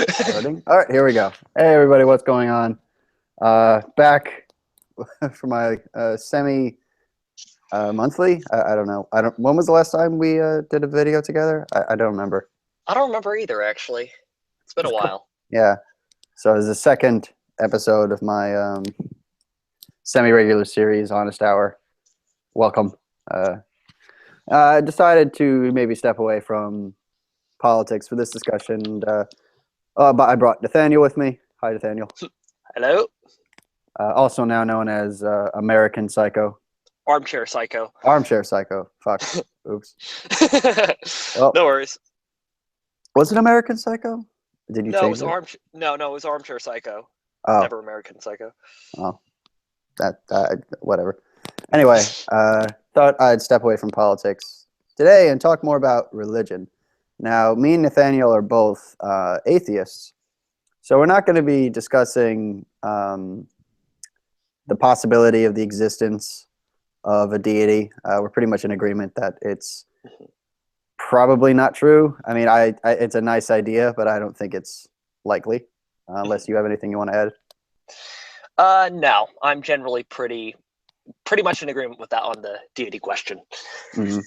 Starting. All right, here we go. Hey, everybody, what's going on? Back for my semi monthly. I don't know. I don't. When was the last time we did a video together? I don't remember. I don't remember either, actually. It's been a It's cool. while. Yeah. So it's the second episode of my semi-regular series, Honest Hour. Welcome. Uh, I decided to maybe step away from politics for this discussion. But I brought Nathaniel with me. Hi, Nathaniel. Hello? Also now known as American Psycho. Armchair Psycho. Armchair Psycho. Fuck. Oops. Oh, No worries. was it American Psycho? Did you No, it change was it? it was Armchair Psycho. Oh, Never American Psycho. oh, whatever. Anyway, thought I'd step away from politics today and talk more about religion. Now, me and Nathaniel are both atheists, so we're not going to be discussing the possibility of the existence of a deity. We're pretty much in agreement that it's probably not true. I mean, it's a nice idea, but I don't think it's likely, unless you have anything you want to add. No, I'm generally pretty much in agreement with that on the deity question. Mm-hmm.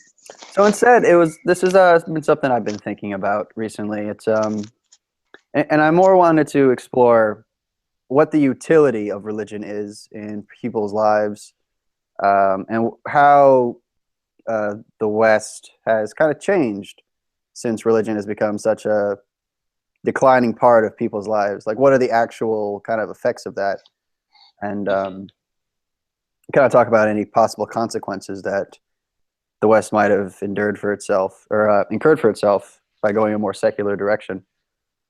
So instead, this has been something I've been thinking about recently. It's and I more wanted to explore what the utility of religion is in people's lives, and how the West has kind of changed since religion has become such a declining part of people's lives. Like, what are the actual kind of effects of that? And kind of talk about any possible consequences that the West might have endured for itself or incurred for itself by going a more secular direction.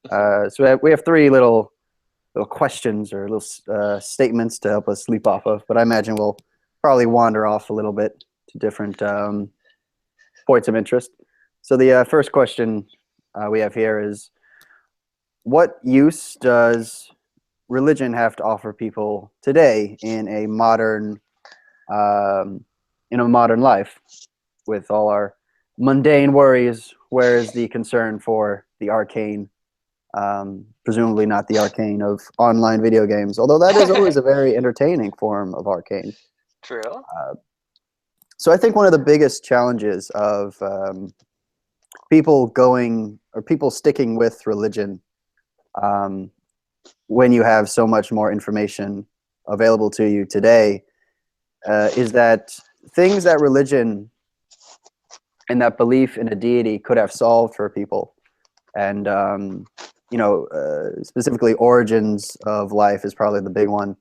So we have three little questions or little statements to help us sleep off of, but I imagine we'll probably wander off a little bit to different points of interest. So the first question we have here is, what use does religion have to offer people today um, in a modern life with all our mundane worries? Where is the concern for the arcane? Presumably not the arcane of online video games, although that is always a very entertaining form of arcane. True. So I think one of the biggest challenges of people sticking with religion, um, when you have so much more information available to you today, is that things that religion and that belief in a deity could have solved for people, and specifically origins of life is probably the big one.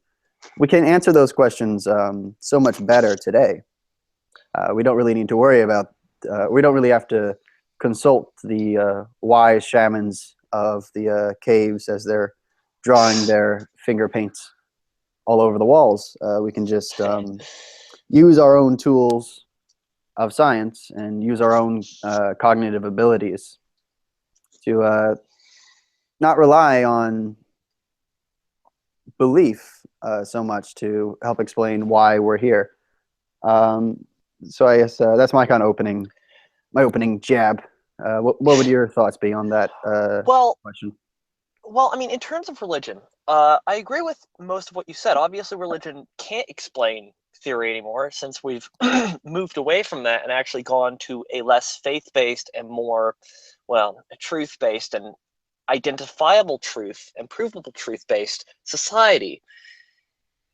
We can answer those questions so much better today. We don't really need to worry about. We don't really have to consult the wise shamans of the caves as they're drawing their finger paints all over the walls. We can just use our own tools of science and use our own cognitive abilities to not rely on belief so much to help explain why we're here. So I guess that's my kind of opening jab. What would your thoughts be on that Well, question? I mean, in terms of religion, I agree with most of what you said. Obviously, religion can't explain theory anymore since we've moved away from that and actually gone to a less faith-based and more, well, truth-based and identifiable truth and provable truth-based society.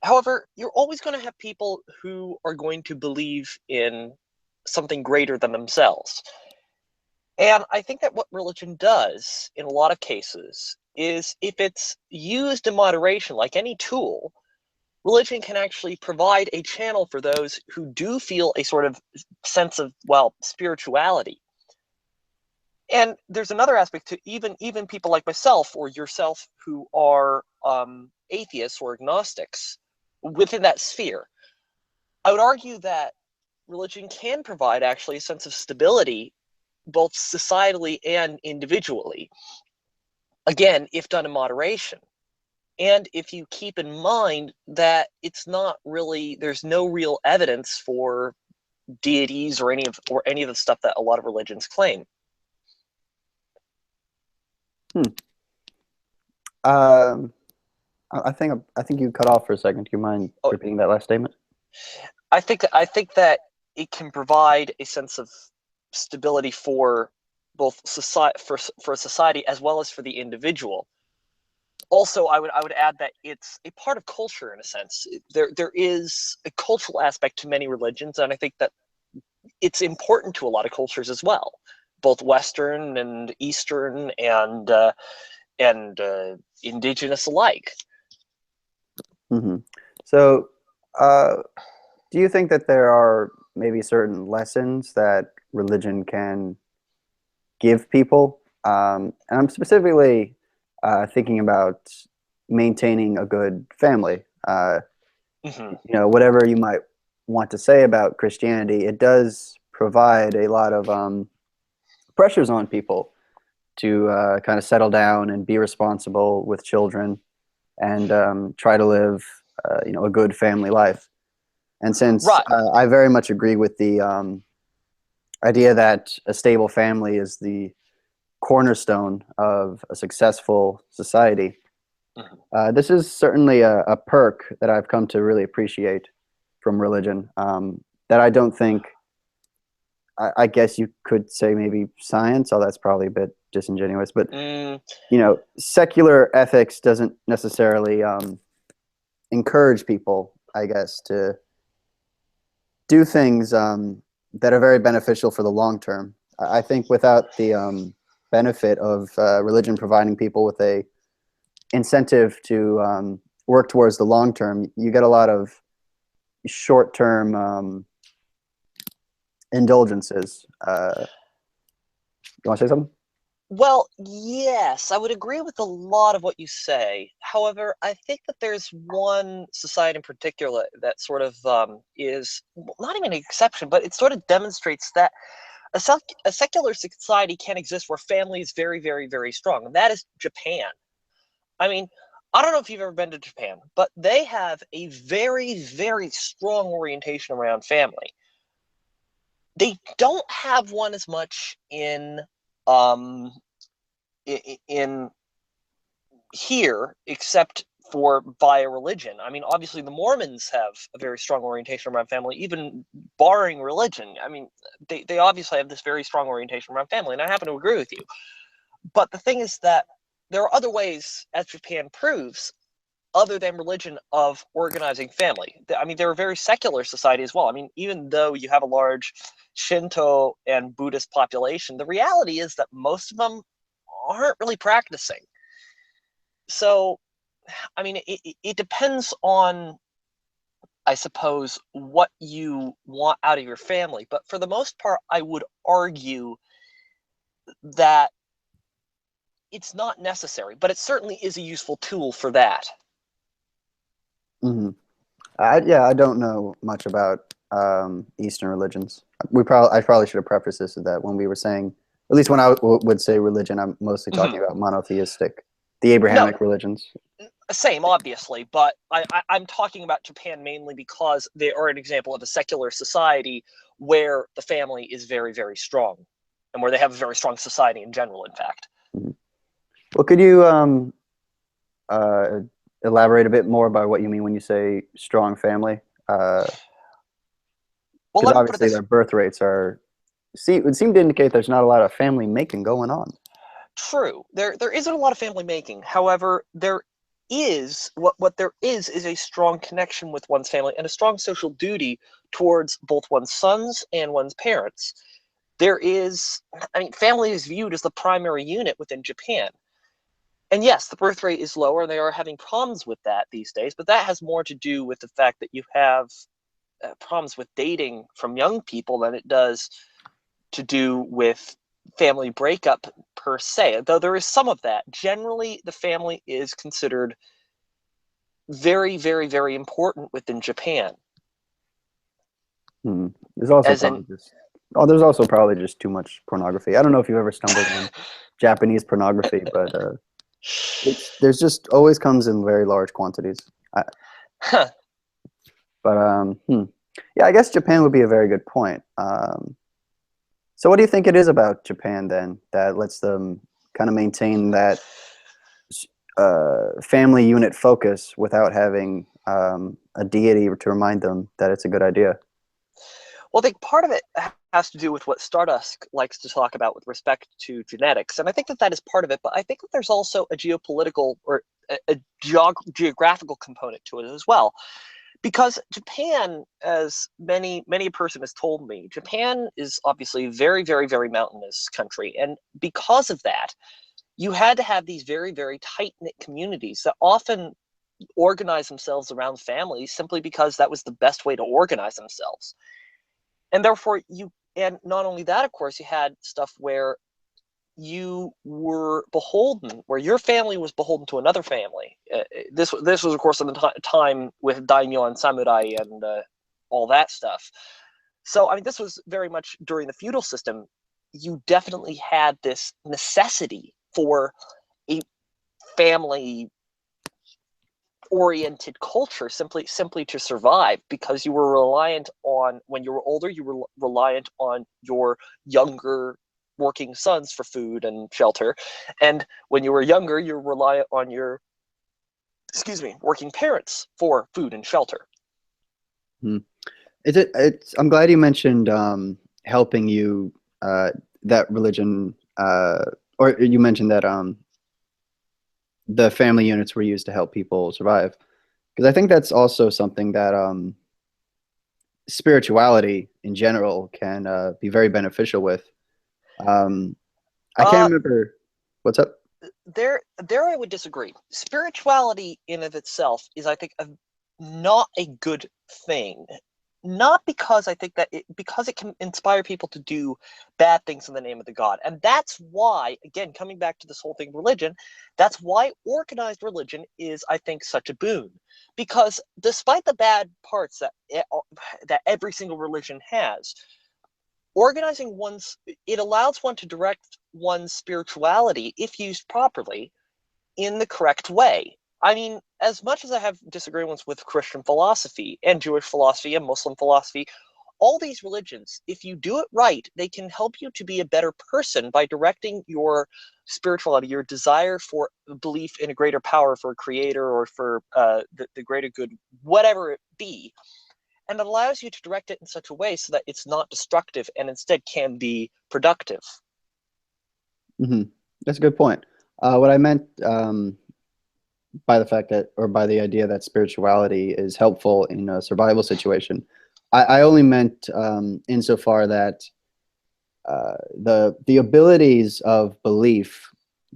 However, you're always going to have people who are going to believe in something greater than themselves. And I think that what religion does in a lot of cases is if it's used in moderation, like any tool, religion can actually provide a channel for those who do feel a sort of sense of, well, spirituality. And there's another aspect to even people like myself or yourself who are atheists or agnostics within that sphere. I would argue that religion can provide actually a sense of stability both societally and individually. Again, if done in moderation. And if you keep in mind that it's not really, there's no real evidence for deities or any of the stuff that a lot of religions claim. Hmm. Um, I think you cut off for a second. Do you mind Oh, repeating that last statement? I think that it can provide a sense of stability for both society for society as well as for the individual. Also, I would add that it's a part of culture in a sense. There is a cultural aspect to many religions, and I think that it's important to a lot of cultures as well, both Western and Eastern and indigenous alike. Hmm. So, uh, do you think that there are maybe certain lessons that religion can give people? And I'm specifically thinking about maintaining a good family. Hmm. Whatever you might want to say about Christianity, it does provide a lot of pressures on people to kind of settle down and be responsible with children and try to live, a good family life. And since Right. I very much agree with the idea that a stable family is the cornerstone of a successful society, Mhm. this is certainly a perk that I've come to really appreciate from religion. That I don't think, I guess you could say maybe science, although that's probably a bit disingenuous, but Mm, secular ethics doesn't necessarily encourage people, I guess, to do things that are very beneficial for the long term. I think without the benefit of religion providing people with a incentive to work towards the long term, you get a lot of short term indulgences. You want to say something? well, yes, I would agree with a lot of what you say. However, I think that there's one society in particular that sort of is well, not even an exception, but it sort of demonstrates that a secular society can exist where family is very, very, very strong, and that is Japan. I mean, I don't know if you've ever been to Japan, but they have a very, very strong orientation around family. They don't have one as much um, in here, except for via religion. I mean, obviously, the Mormons have a very strong orientation around family, even barring religion. I mean, they obviously have this very strong orientation around family, and I happen to agree with you. But the thing is that there are other ways, as Japan proves, other than religion, of organizing family. I mean, they're a very secular society as well. I mean, even though you have a large Shinto and Buddhist population, the reality is that most of them aren't really practicing. So, I mean, it depends on, I suppose, what you want out of your family. But for the most part, I would argue that it's not necessary, but it certainly is a useful tool for that. Hmm. Yeah, I don't know much about Eastern religions. I probably should have prefaced this with that when we were saying, at least when I would say religion, I'm mostly talking Mhm. about monotheistic, the No, Abrahamic religions. same, obviously, but I'm talking about Japan mainly because they are an example of a secular society where the family is very, very strong and where they have a very strong society in general, in fact. Mhm. Well, could you uh, elaborate a bit more about what you mean when you say strong family? Because Well, let me put it obviously this. their birth rates it would seem to indicate there's not a lot of family making going on. True. There isn't a lot of family making. However, there is what there is a strong connection with one's family and a strong social duty towards both one's sons and one's parents. There is, I mean, family is viewed as the primary unit within Japan. And yes, the birth rate is lower, and they are having problems with that these days, but that has more to do with the fact that you have problems with dating from young people than it does to do with family breakup per se, though there is some of that. Generally, the family is considered very, very, very important within Japan. Hmm. There's also As in, probably just there's also probably just too much pornography. I don't know if you've ever stumbled on Japanese pornography, but there's just always comes in very large quantities. I, huh, but yeah, I guess Japan would be a very good point. So what do you think it is about Japan then that lets them kind of maintain that family unit focus without having a deity to remind them that it's a good idea. Well, I think part of it has to do with what Stardust likes to talk about with respect to genetics, and I think that that is part of it. But I think that there's also a geopolitical or a geographical component to it as well, because Japan, as many a person has told me, Japan is obviously a very, very, very mountainous country, and because of that, you had to have these very, very tight knit communities that often organize themselves around families simply because that was the best way to organize themselves. And therefore, and not only that, of course, you had stuff where you were beholden, where your family was beholden to another family. This was, of course, in the time with daimyo and samurai and all that stuff. So, I mean, this was very much during the feudal system. You definitely had this necessity for a family oriented culture simply to survive, because you were reliant on, when you were older, you were reliant on your younger working sons for food and shelter, and when you were younger, you were reliant on your working parents for food and shelter. Hmm. I'm glad you mentioned helping you that religion, or you mentioned that the family units were used to help people survive, because I think that's also something that spirituality in general can be very beneficial with. Um, I can't uh remember what's up. there I would disagree. Spirituality in of itself is, I think, not a good thing. Not because I think that because it can inspire people to do bad things in the name of the god. And that's why, again, coming back to this whole thing, religion, that's why organized religion is, I think, such a boon. Because despite the bad parts that every single religion has, organizing it allows one to direct one's spirituality, if used properly, in the correct way. I mean, as much as I have disagreements with Christian philosophy and Jewish philosophy and Muslim philosophy, all these religions, if you do it right, they can help you to be a better person by directing your spirituality, your desire for belief in a greater power, for a creator, or for the greater good, whatever it be. And it allows you to direct it in such a way so that it's not destructive and instead can be productive. Hmm. That's a good point. What I meant by the fact that, or by the idea that spirituality is helpful in a survival situation, I only meant insofar that the abilities of belief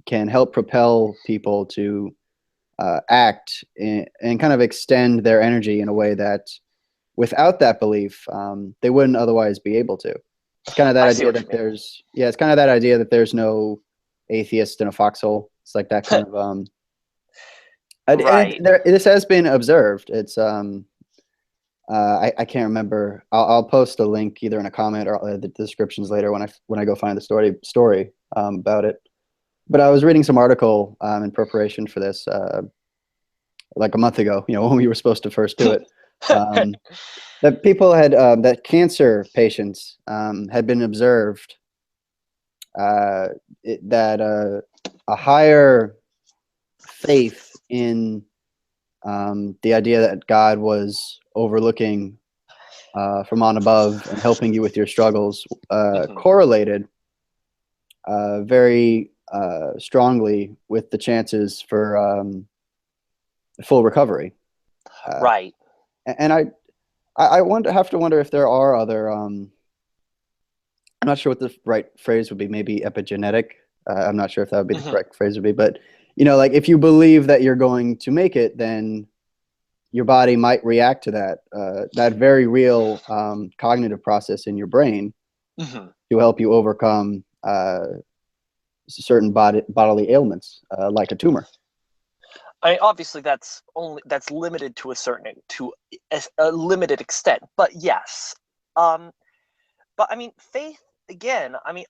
can help propel people to act and kind of extend their energy in a way that without that belief they wouldn't otherwise be able to. It's kind of that I see idea what you that mean. it's kind of that idea that there's no atheist in a foxhole. It's like that kind of Right. this has been observed. It's I can't remember. I'll post a link either in a comment or the descriptions later when I go find the story about it. But I was reading some article in preparation for this like a month ago. You know, when we were supposed to first do it, um, that people had that cancer patients had been observed that a higher faith in the idea that God was overlooking from on above and helping you with your struggles Mhm. correlated very strongly with the chances for full recovery. Uh, Right. and I have to wonder if there are other. I'm not sure what the right phrase would be. Maybe epigenetic. I'm not sure if that would be the Mhm. correct phrase would be, but you know, like if you believe that you're going to make it, then your body might react to that very real cognitive process in your brain Mhm. to help you overcome certain bodily ailments, like a tumor. I mean, obviously that's limited to a limited extent, but yes. Um, but I mean, faith again. I mean,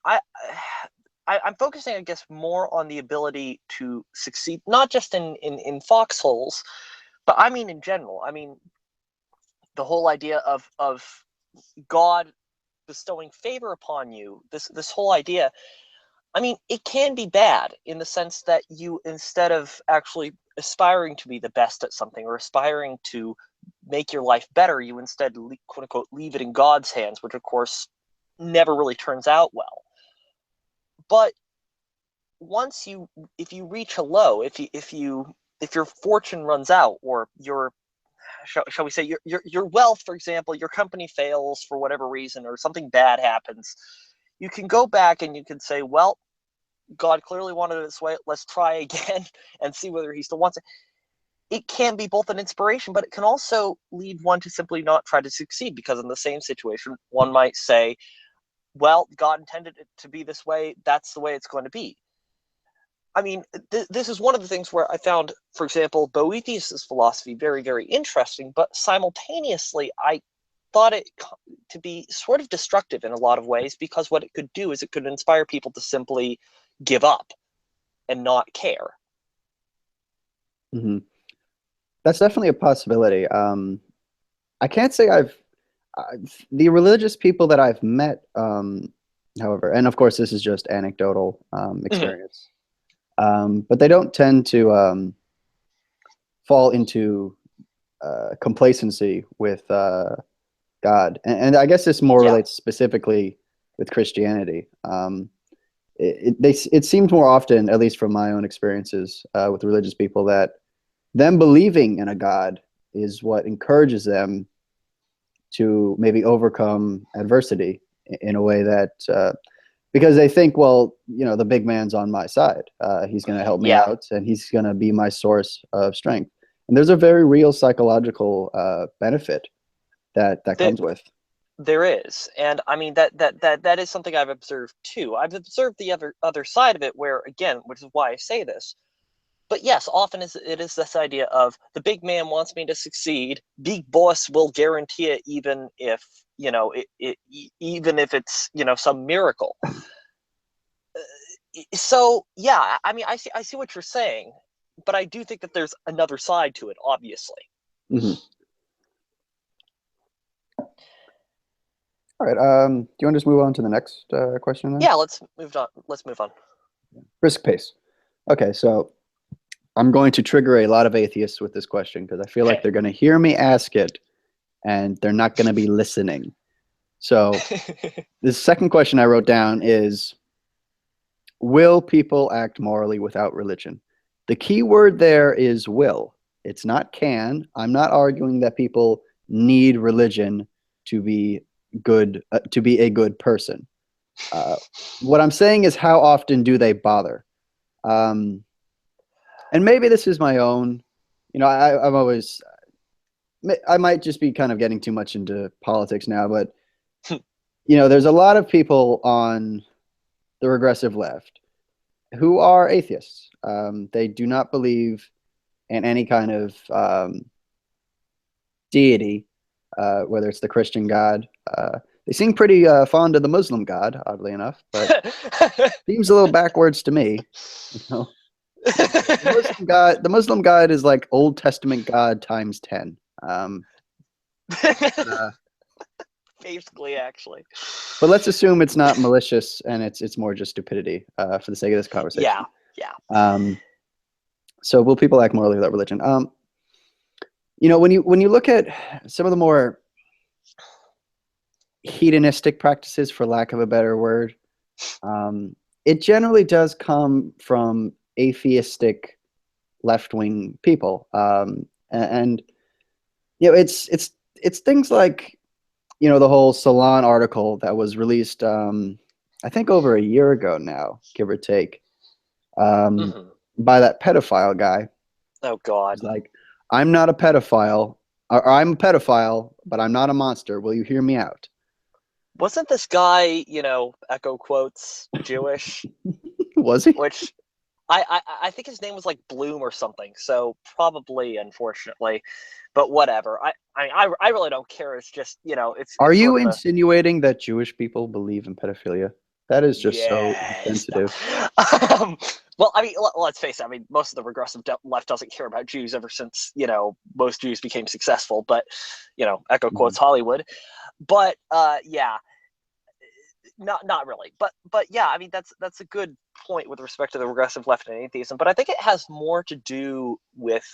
I'm focusing, I guess, more on the ability to succeed, not just in foxholes, but I mean in general. I mean, the whole idea of God bestowing favor upon you. This whole idea. I mean, it can be bad in the sense that you, instead of actually aspiring to be the best at something or aspiring to make your life better, you instead, quote unquote, leave it in God's hands, which of course never really turns out well. But once you, if you reach a low, if your fortune runs out, or your, shall we say, your wealth, for example, your company fails for whatever reason, or something bad happens, you can go back and you can say, well, God clearly wanted it this way. Let's try again and see whether he still wants it. It can be both an inspiration, but it can also lead one to simply not try to succeed, because in the same situation, one might say, well, God intended it to be this way. That's the way it's going to be. I mean, this is one of the things where I found, for example, Boethius' philosophy very, very interesting, but simultaneously, I thought it to be sort of destructive in a lot of ways, because what it could do is it could inspire people to simply give up and not care. Hmm. That's definitely a possibility. I can't say the religious people that I've met, however, and of course this is just anecdotal Mhm. experience, but they don't tend to fall into complacency with God, and I guess this more Yeah. relates specifically with Christianity. It seems more often, at least from my own experiences with religious people, that them believing in a God is what encourages them to maybe overcome adversity in a way that because they think, well, the big man's on my side. He's going to help me Yeah. out, and he's going to be my source of strength. And there's a very real psychological benefit that There, comes with. there is. And I mean, that is something I've observed too. I've observed the other side of it, where, again, which is why I say this. But yes, often it is this idea of the big man wants me to succeed. Big boss will guarantee it, even if, even if it's, some miracle. So yeah, I mean, I see what you're saying, but I do think that there's another side to it, obviously. Hmm. All right. Do you want to just move on to the next question then? Yeah, let's move on. Let's move on. Risk pace. Okay, so I'm going to trigger a lot of atheists with this question because I feel like Okay. they're going to hear me ask it and they're not going to be listening. So the second question I wrote down is, will people act morally without religion? The key word there is will. It's not can. I'm not arguing that people need religion to be good, to be a good person. Uh, what I'm saying is, how often do they bother? Um, and maybe this is my own, I'm always, I might just be kind of getting too much into politics now, but there's a lot of people on the regressive left who are atheists. They do not believe in any kind of deity, whether it's the Christian God. They seem pretty fond of the Muslim God, oddly enough, but seems a little backwards to me. You know, the Muslim God is like Old Testament God times 10. But, Basically, actually. but let's assume it's not malicious and it's more just stupidity for the sake of this Yeah, conversation. yeah. Um, so will people act morally without religion? When you look at some of the more hedonistic practices, for lack of a better word, um, it generally does come from atheistic left-wing people, and it's things like the whole Salon article that was released, I think over a year ago now, give or take, um, Hmm. by that pedophile guy. Oh God. He's like, I'm not a pedophile, or I'm a pedophile, but I'm not a monster. Will you hear me out? Wasn't this guy, echo quotes, Jewish? Was he? Which I think his name was like Bloom or something. So probably, unfortunately, but whatever. I really don't care. It's just, Are it's sort you of a, insinuating that Jewish people believe in pedophilia? That is just so yes. No. insensitive. Um, well, I mean, let's face it. I mean, most of the regressive left doesn't care about Jews ever since, most Jews became successful. But, echo Mhm. quotes Hollywood. But yeah, not really. But yeah, I mean, that's a good point with respect to the regressive left and atheism, but I think it has more to do with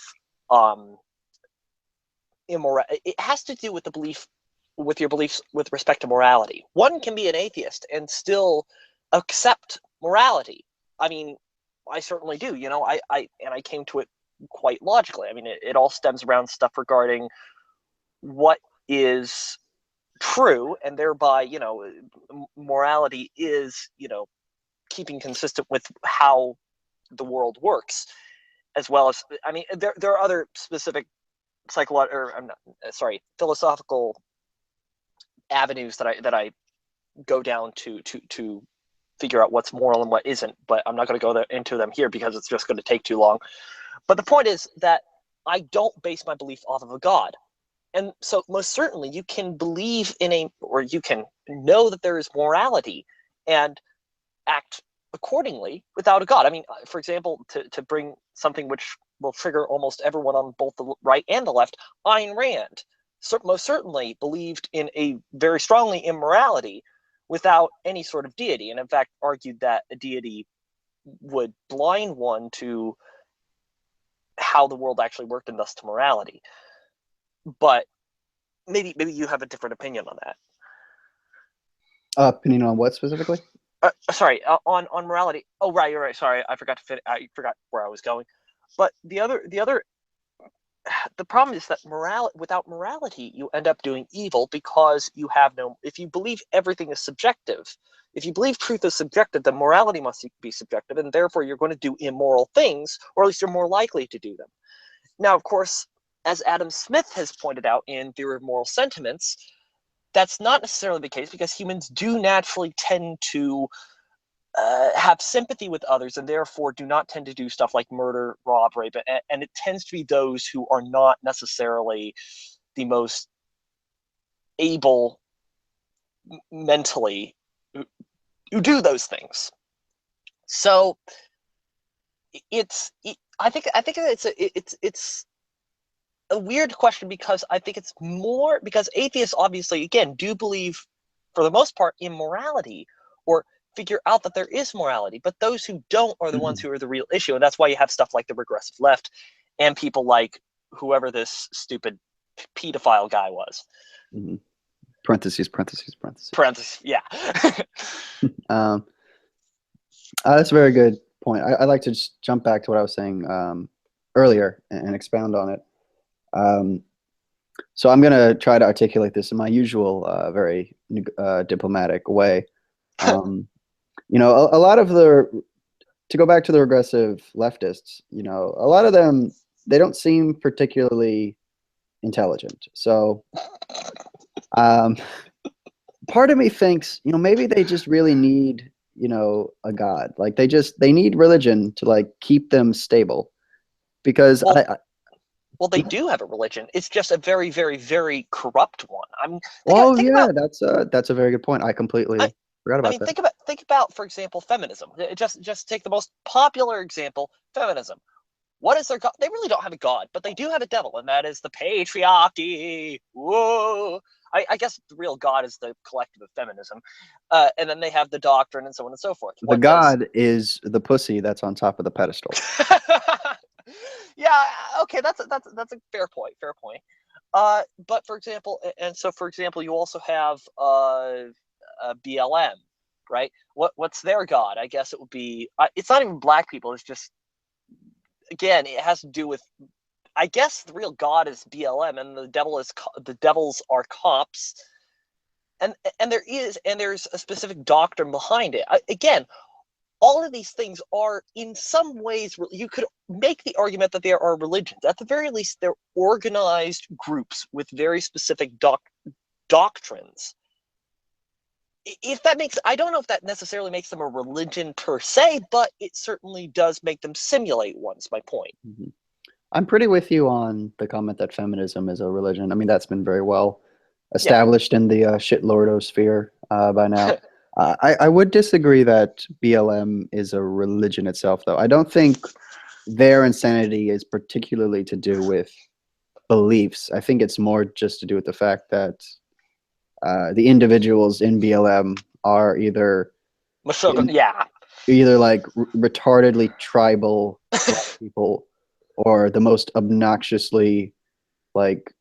it has to do with the belief, with your beliefs with respect to morality. One can be an atheist and still accept morality. I mean, I certainly do. You know, I came to it quite logically. I mean, it all stems around stuff regarding what is true, and thereby, you know, morality is, you know, keeping consistent with how the world works, as well as, I mean, there are other specific philosophical avenues that I go down to figure out what's moral and what isn't, but I'm not going to go into them here because it's just going to take too long. But the point is that I don't base my belief off of a God. And so most certainly you can believe in or you can know that there is morality and act accordingly without a God. I mean, for example, to bring something which will trigger almost everyone on both the right and the left, Ayn Rand most certainly believed very strongly in morality without any sort of deity, and in fact argued that a deity would blind one to how the world actually worked and thus to morality. But maybe you have a different opinion on that. Opinion on what specifically? Sorry, on morality. Oh, right, you're right. Sorry, I forgot to fit. I forgot where I was going. But the problem is that without morality, you end up doing evil because you have no. If you believe everything is subjective, if you believe truth is subjective, then morality must be subjective, and therefore you're going to do immoral things, or at least you're more likely to do them. Now, of course, as Adam Smith has pointed out in Theory of Moral Sentiments, that's not necessarily the case because humans do naturally tend to have sympathy with others and therefore do not tend to do stuff like murder, rob, rape, and it tends to be those who are not necessarily the most able mentally who do those things. So I think it's a weird question because I think it's more because atheists obviously, again, do believe for the most part in morality or figure out that there is morality, but those who don't are the ones who are the real issue, and that's why you have stuff like the regressive left and people like whoever this stupid pedophile guy was. Parentheses. Yeah. That's a very good point. I'd like to just jump back to what I was saying earlier and expound on it. So I'm going to try to articulate this in my usual very diplomatic way. You know, a lot of to go back to the regressive leftists, you know, a lot of them, they don't seem particularly intelligent. So part of me thinks, you know, maybe they just really need, you know, a God. Like they need religion to like keep them stable because well, they do have a religion. It's just a very, very, very corrupt one. That's a very good point. I completely forgot about that. Think about, for example, feminism. Just take the most popular example, feminism. What is their God? They really don't have a God, but they do have a devil, and that is the patriarchy. Whoa! I guess the real God is the collective of feminism, and then they have the doctrine and so on and so forth. The God is the pussy that's on top of the pedestal. Yeah, okay, that's a fair point. But for example, you also have BLM, right? What's their God? I guess it would be. It's not even black people. It's just, again, it has to do with. I guess the real God is BLM, and the devils are cops, and there's a specific doctrine behind it. Again, all of these things are, in some ways, you could make the argument that there are religions. At the very least, they're organized groups with very specific doctrines. If that makes, I don't know if that necessarily makes them a religion per se, but it certainly does make them simulate one, is my point. I'm pretty with you on the comment that feminism is a religion. I mean, that's been very well established in the shitlordosphere by now. I would disagree that BLM is a religion itself, though. I don't think their insanity is particularly to do with beliefs. I think it's more just to do with the fact that the individuals in BLM are either either like retardedly tribal black people or the most obnoxiously like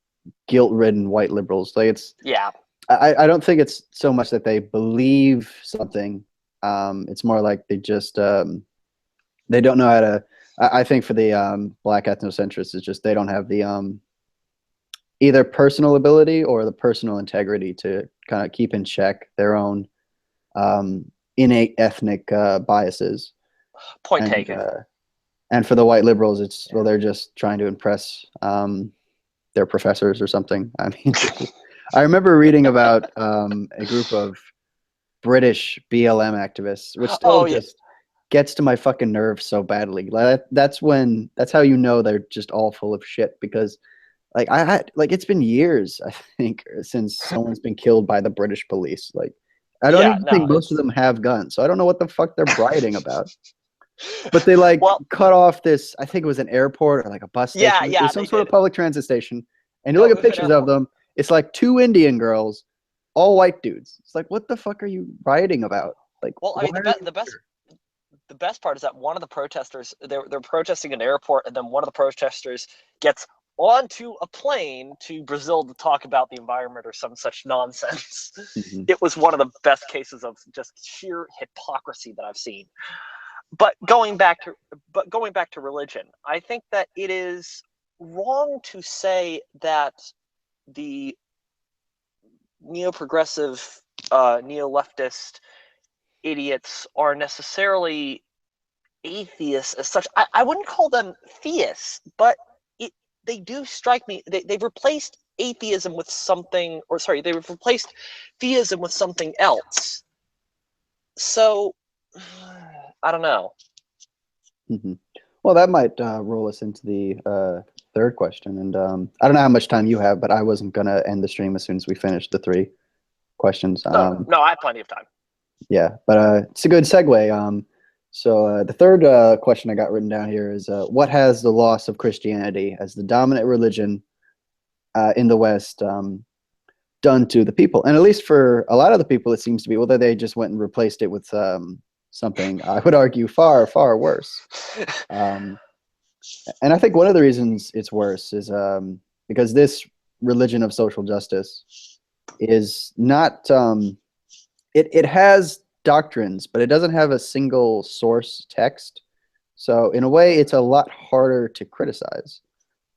guilt-ridden white liberals. Like Yeah. I don't think it's so much that they believe something. It's more like they don't know how to. I think for the black ethnocentrists, it's just they don't have the either personal ability or the personal integrity to kind of keep in check their own innate ethnic biases. Point And taken. and for the white liberals, it's well, they're just trying to impress their professors or something. I mean, I remember reading about a group of British BLM activists, which still Oh yeah. just gets to my fucking nerves so badly. Like that's how you know they're just all full of shit because like I had like it's been years I think since someone's been killed by the British police. Like I don't Yeah. even No. think most of them have guns, so I don't know what the fuck they're rioting about. But they like Well. cut off this. I think it was an airport or like a bus Yeah. station. It Yeah. was some They sort of did. public transit station, and you No, look it at was an pictures of airport. them. It's like two Indian girls, all white dudes. It's like, what the fuck are you rioting about? Like, Well, I why mean, are you here? the best part is that one of the protesters they're protesting an airport, and then one of the protesters gets onto a plane to Brazil to talk about the environment or some such nonsense. Mhm. It was one of the best cases of just sheer hypocrisy that I've seen. But going back to religion, I think that it is wrong to say that the neo-progressive, neo-leftist idiots are necessarily atheists as such. I wouldn't call them theists, but they do strike me. They've replaced atheism with something, or sorry, they've replaced theism with something else. So, I don't know. Mhm. Well, that might roll us into the third question. And I don't know how much time you have, but I wasn't gonna end the stream as soon as we finished the three questions. No, I have plenty of time. Yeah, but it's a good segue. So the third question I got written down here is what has the loss of Christianity as the dominant religion in the West done to the people? And at least for a lot of the people, it seems to be whether they just went and replaced it with something I would argue far, far worse. Um, and I think one of the reasons it's worse is because this religion of social justice is not it has doctrines, but it doesn't have a single source text. So in a way, it's a lot harder to criticize,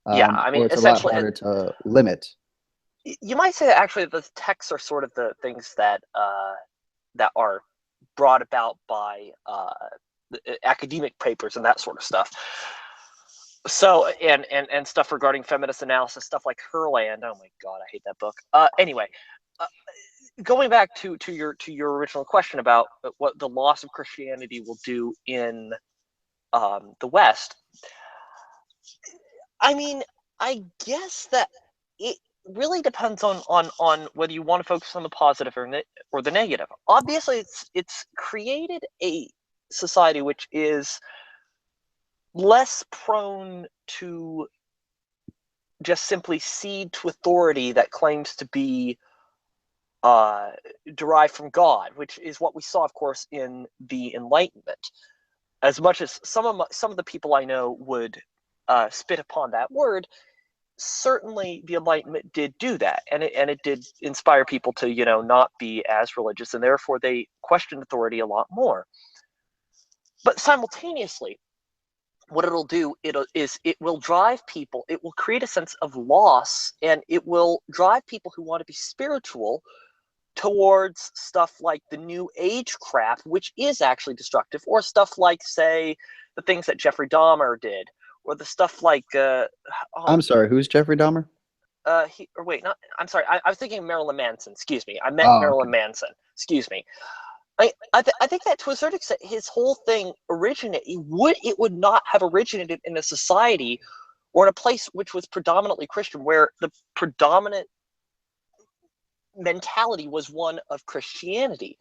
Yeah, I or mean, it's a lot essentially, harder to limit. you might say that actually the texts are sort of the things that are brought about by academic papers and that sort of stuff. So and stuff regarding feminist analysis, stuff like Herland. Oh my god, I hate that book. Anyway, uh, going back to your original question about what the loss of Christianity will do in the West. I mean, I guess that it really depends on whether you want to focus on the positive or the negative. Obviously, it's created a society which is less prone to just simply cede to authority that claims to be uh, derived from God, which is what we saw, of course, in the Enlightenment. As much as some of the people I know would spit upon that word, certainly the Enlightenment did do that, and it did inspire people to not be as religious, and therefore they questioned authority a lot more. But simultaneously, what it'll do it will drive people. It will create a sense of loss, and it will drive people who want to be spiritual towards stuff like the New Age crap, which is actually destructive, or stuff like, say, the things that Jeffrey Dahmer did, or the stuff like I'm sorry, who's Jeffrey Dahmer? or wait, not. I'm sorry. I was thinking of Marilyn Manson. Excuse me. I meant Oh, okay. Marilyn Manson. Excuse me. I think that to a certain extent, his whole thing it would not have originated in a society or in a place which was predominantly Christian, where the predominant mentality was one of Christianity.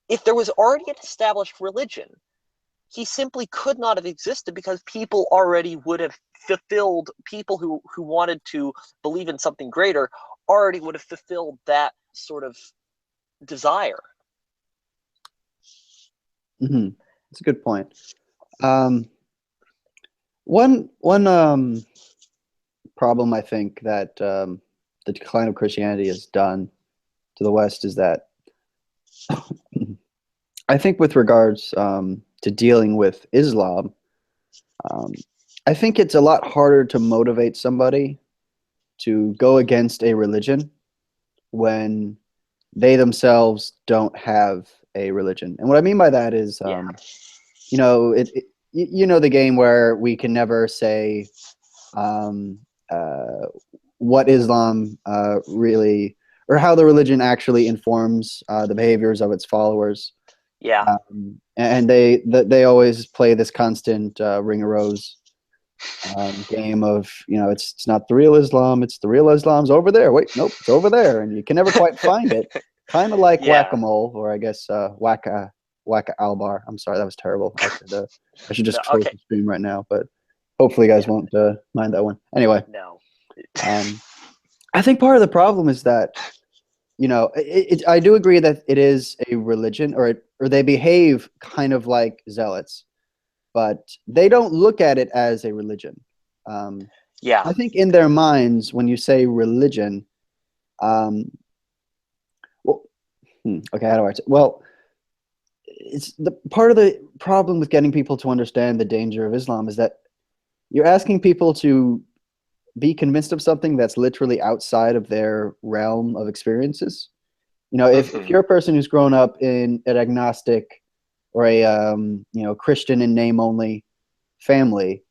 If there was already an established religion, he simply could not have existed because people already would have fulfilled, people who wanted to believe in something greater already would have fulfilled that sort of desire. Hmm. That's a good point. Um, one problem I think that the decline of Christianity has done to the West is that I think with regards to dealing with Islam, um, I think it's a lot harder to motivate somebody to go against a religion when they themselves don't have a religion. And what I mean by that is, Yeah, you know, the game where we can never say um, uh, what Islam really, or how the religion actually informs the behaviors of its followers. yeah, And they always play this constant ring a rose game of, you know, it's not the real Islam, it's the real Islam's over there. Wait, nope, it's over there, and you can never quite find it. Kind of like yeah, whack-a-mole, or I guess whack albar. I'm sorry, that was terrible. I should no, just close okay, the stream right now, but hopefully you guys yeah, won't mind that one. Anyway, no, um, I think part of the problem is that, you know, I do agree that it is a religion, or they behave kind of like zealots, but they don't look at it as a religion. Um, yeah, I think in their minds, when you say religion, um, well, okay, how do I say? Well, it's the part of the problem with getting people to understand the danger of Islam is that you're asking people to be convinced of something that's literally outside of their realm of experiences. You know, if hmm, you're a person who's grown up in an agnostic or a you know, Christian in name only family,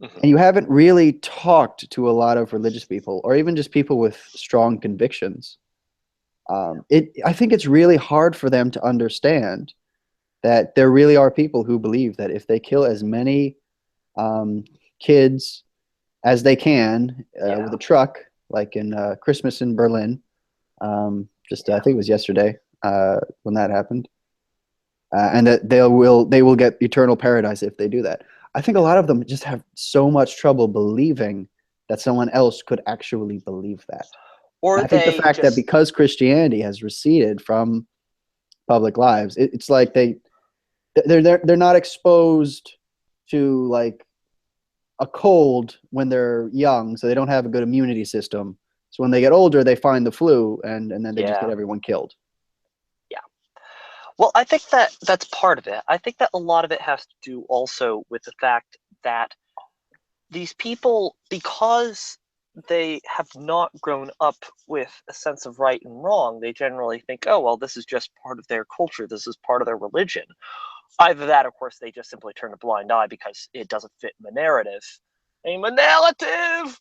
and hmm, you haven't really talked to a lot of religious people or even just people with strong convictions, yeah, I think it's really hard for them to understand that there really are people who believe that if they kill as many um, kids as they can with yeah, a truck, like in Christmas in Berlin, just I yeah. think it was yesterday when that happened, and that they will get eternal paradise if they do that. I think a lot of them just have so much trouble believing that someone else could actually believe that. And Or I think the they fact that just, because Christianity has receded from public lives, it's like they're not exposed to like a cold when they're young, so they don't have a good immunity system. So when they get older, they find the flu, and then they just get yeah, everyone killed. yeah. Well, I think that that's part of it. I think that a lot of it has to do also with the fact that these people, because they have not grown up with a sense of right and wrong, they generally think, oh, well, this is just part of their culture, this is part of their religion. Either that, of course, they just simply turn a blind eye because it doesn't fit in the narrative. Hey, my narrative,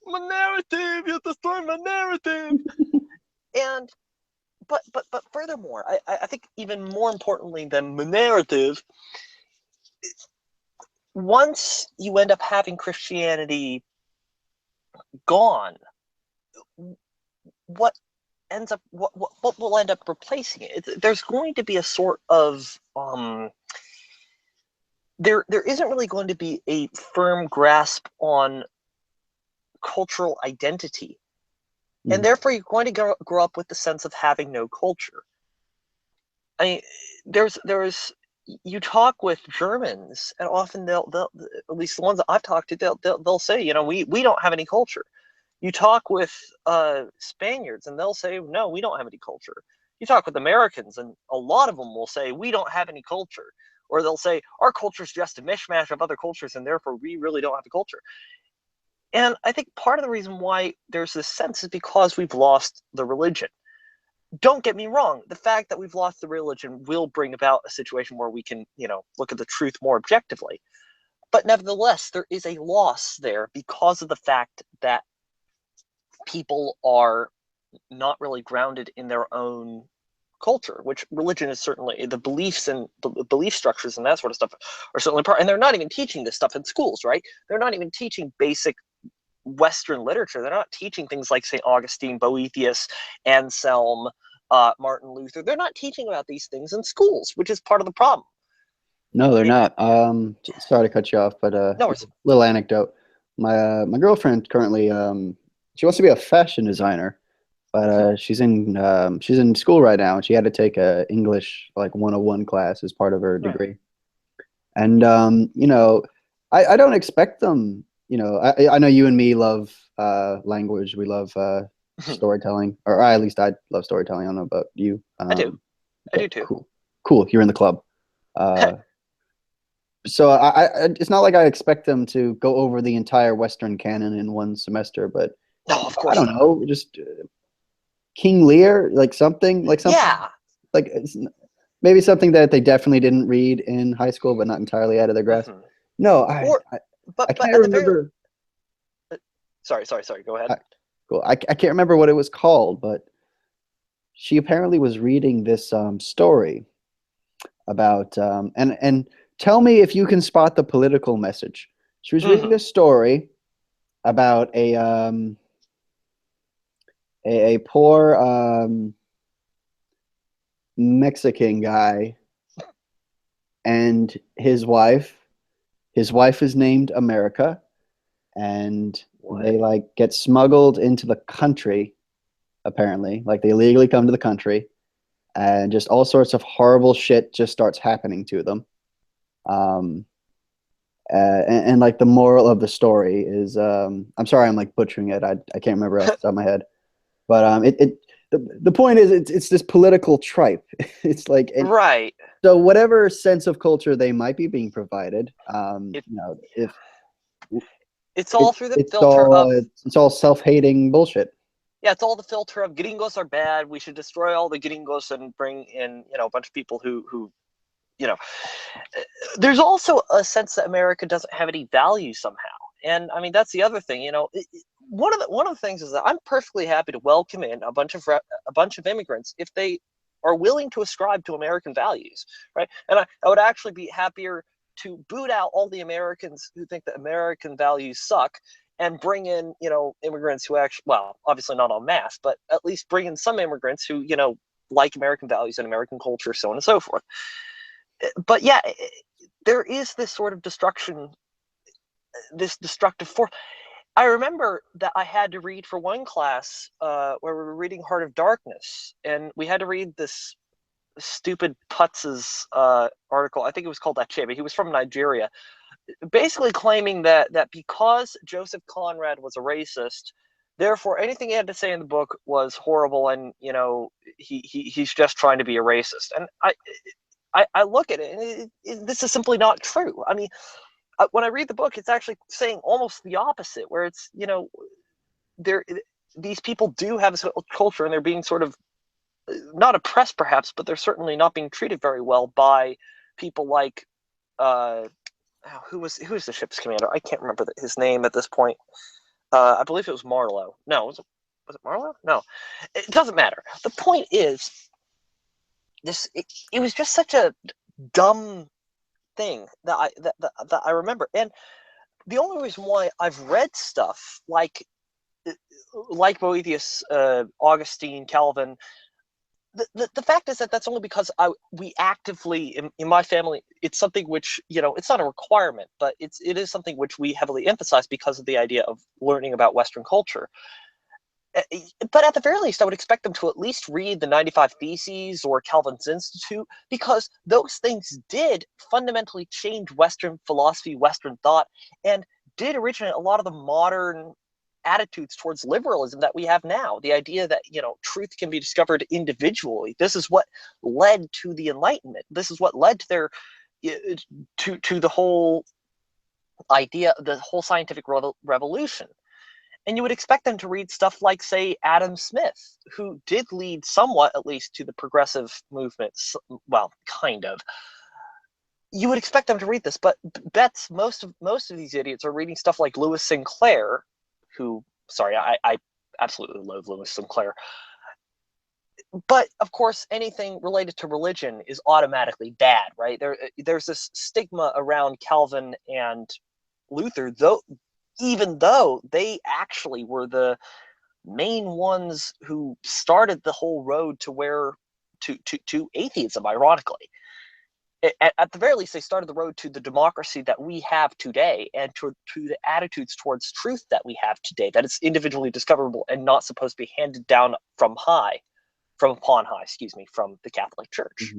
you destroy my narrative. And but furthermore, I think even more importantly than the narrative, once you end up having Christianity gone, what what will end up replacing it? There's going to be a sort of there isn't really going to be a firm grasp on cultural identity, and Mm. therefore you're going to grow up with the sense of having no culture. I mean, there's you talk with Germans, and often they'll at least the ones that I've talked to, they'll say, you know, we don't have any culture. You talk with Spaniards, and they'll say, no, we don't have any culture. You talk with Americans, and a lot of them will say, we don't have any culture. Or they'll say, our culture is just a mishmash of other cultures, and therefore we really don't have a culture. And I think part of the reason why there's this sense is because we've lost the religion. Don't get me wrong, the fact that we've lost the religion will bring about a situation where we can, you know, look at the truth more objectively. But nevertheless, there is a loss there because of the fact that people are not really grounded in their own culture, which religion is certainly the beliefs and the belief structures and that sort of stuff are certainly part. And they're not even teaching this stuff in schools, right? They're not even teaching basic Western literature. They're not teaching things like St. Augustine, Boethius, Anselm, Martin Luther. They're not teaching about these things in schools, which is part of the problem. No, they're It, not. Sorry to cut you off, but no, it's little anecdote. My girlfriend currently she wants to be a fashion designer, but she's in school right now, and she had to take a English like 101 class as part of her Right. degree. And I don't expect them. I know you and me love language. We love storytelling, or at least I love storytelling. I don't know about you. I do. I Okay, do too. cool. You're in the club. Uh, so it's not like I expect them to go over the entire Western canon in one semester, but No, of I course don't not. know, just King Lear, like something Yeah. like maybe something that they definitely didn't read in high school, but not entirely out of their grasp. Hmm. No, Or, I but can't at the very, remember. sorry. Go ahead. I, cool. I can't remember what it was called, but she apparently was reading this story about and tell me if you can spot the political message. She was reading Hmm. this story about a poor Mexican guy and his wife. His wife is named America, and What? they like get smuggled into the country. Apparently, like they illegally come to the country, and just all sorts of horrible shit just starts happening to them. Um, and like the moral of the story is, I'm sorry, I'm like butchering it. I can't remember off the top of my head, but the point is it's this political tripe. It's like and Right. so whatever sense of culture they might be being provided, It, if it's all through the it's filter all of, it's all self-hating bullshit. yeah, it's all the filter of gringos are bad. We should destroy all the gringos and bring in, a bunch of people who, you know, there's also a sense that America doesn't have any value somehow. And I mean, that's the other thing. One of the things is that I'm perfectly happy to welcome in a bunch of immigrants if they are willing to ascribe to American values, right? And I would actually be happier to boot out all the Americans who think that American values suck and bring in, immigrants who actually, well, obviously not en masse, but at least bring in some immigrants who, like American values and American culture, so on and so forth. But yeah, there is this sort of destruction, this destructive force. I remember that I had to read for one class where we were reading Heart of Darkness, and we had to read this stupid Putz's article. I think it was called Achebe. He was from Nigeria, basically claiming that because Joseph Conrad was a racist, therefore anything he had to say in the book was horrible, and he's just trying to be a racist. And I look at it, and this is simply not true. I mean, when I read the book, it's actually saying almost the opposite, where it's there these people do have a culture, and they're being sort of not oppressed, perhaps, but they're certainly not being treated very well by people like uh, who was the ship's commander? I can't remember his name at this point. I believe it was Marlowe. No, was it Marlowe? No, it doesn't matter. The point is, it was just such a dumb thing that I remember. And the only reason why I've read stuff like Boethius, Augustine, Calvin, the fact is that that's only because we actively in my family, it's something which it's not a requirement, but it is something which we heavily emphasize because of the idea of learning about Western culture. But at the very least, I would expect them to at least read the 95 Theses or Calvin's Institute, because those things did fundamentally change Western philosophy, Western thought, and did originate a lot of the modern attitudes towards liberalism that we have now. The idea that truth can be discovered individually. This is what led to the Enlightenment. This is what led to their to the whole idea, the whole scientific revolution. And you would expect them to read stuff like, say, Adam Smith, who did lead somewhat, at least, to the progressive movements. Well, kind of. You would expect them to read this, but bets most of these idiots are reading stuff like Lewis Sinclair, who, sorry, I absolutely loathe Lewis Sinclair. But of course, anything related to religion is automatically bad, right? There's this stigma around Calvin and Luther, even though they actually were the main ones who started the whole road to atheism, ironically. at the very least, they started the road to the democracy that we have today, and to the attitudes towards truth that we have today, that it's individually discoverable and not supposed to be handed down from upon high, from the Catholic Church.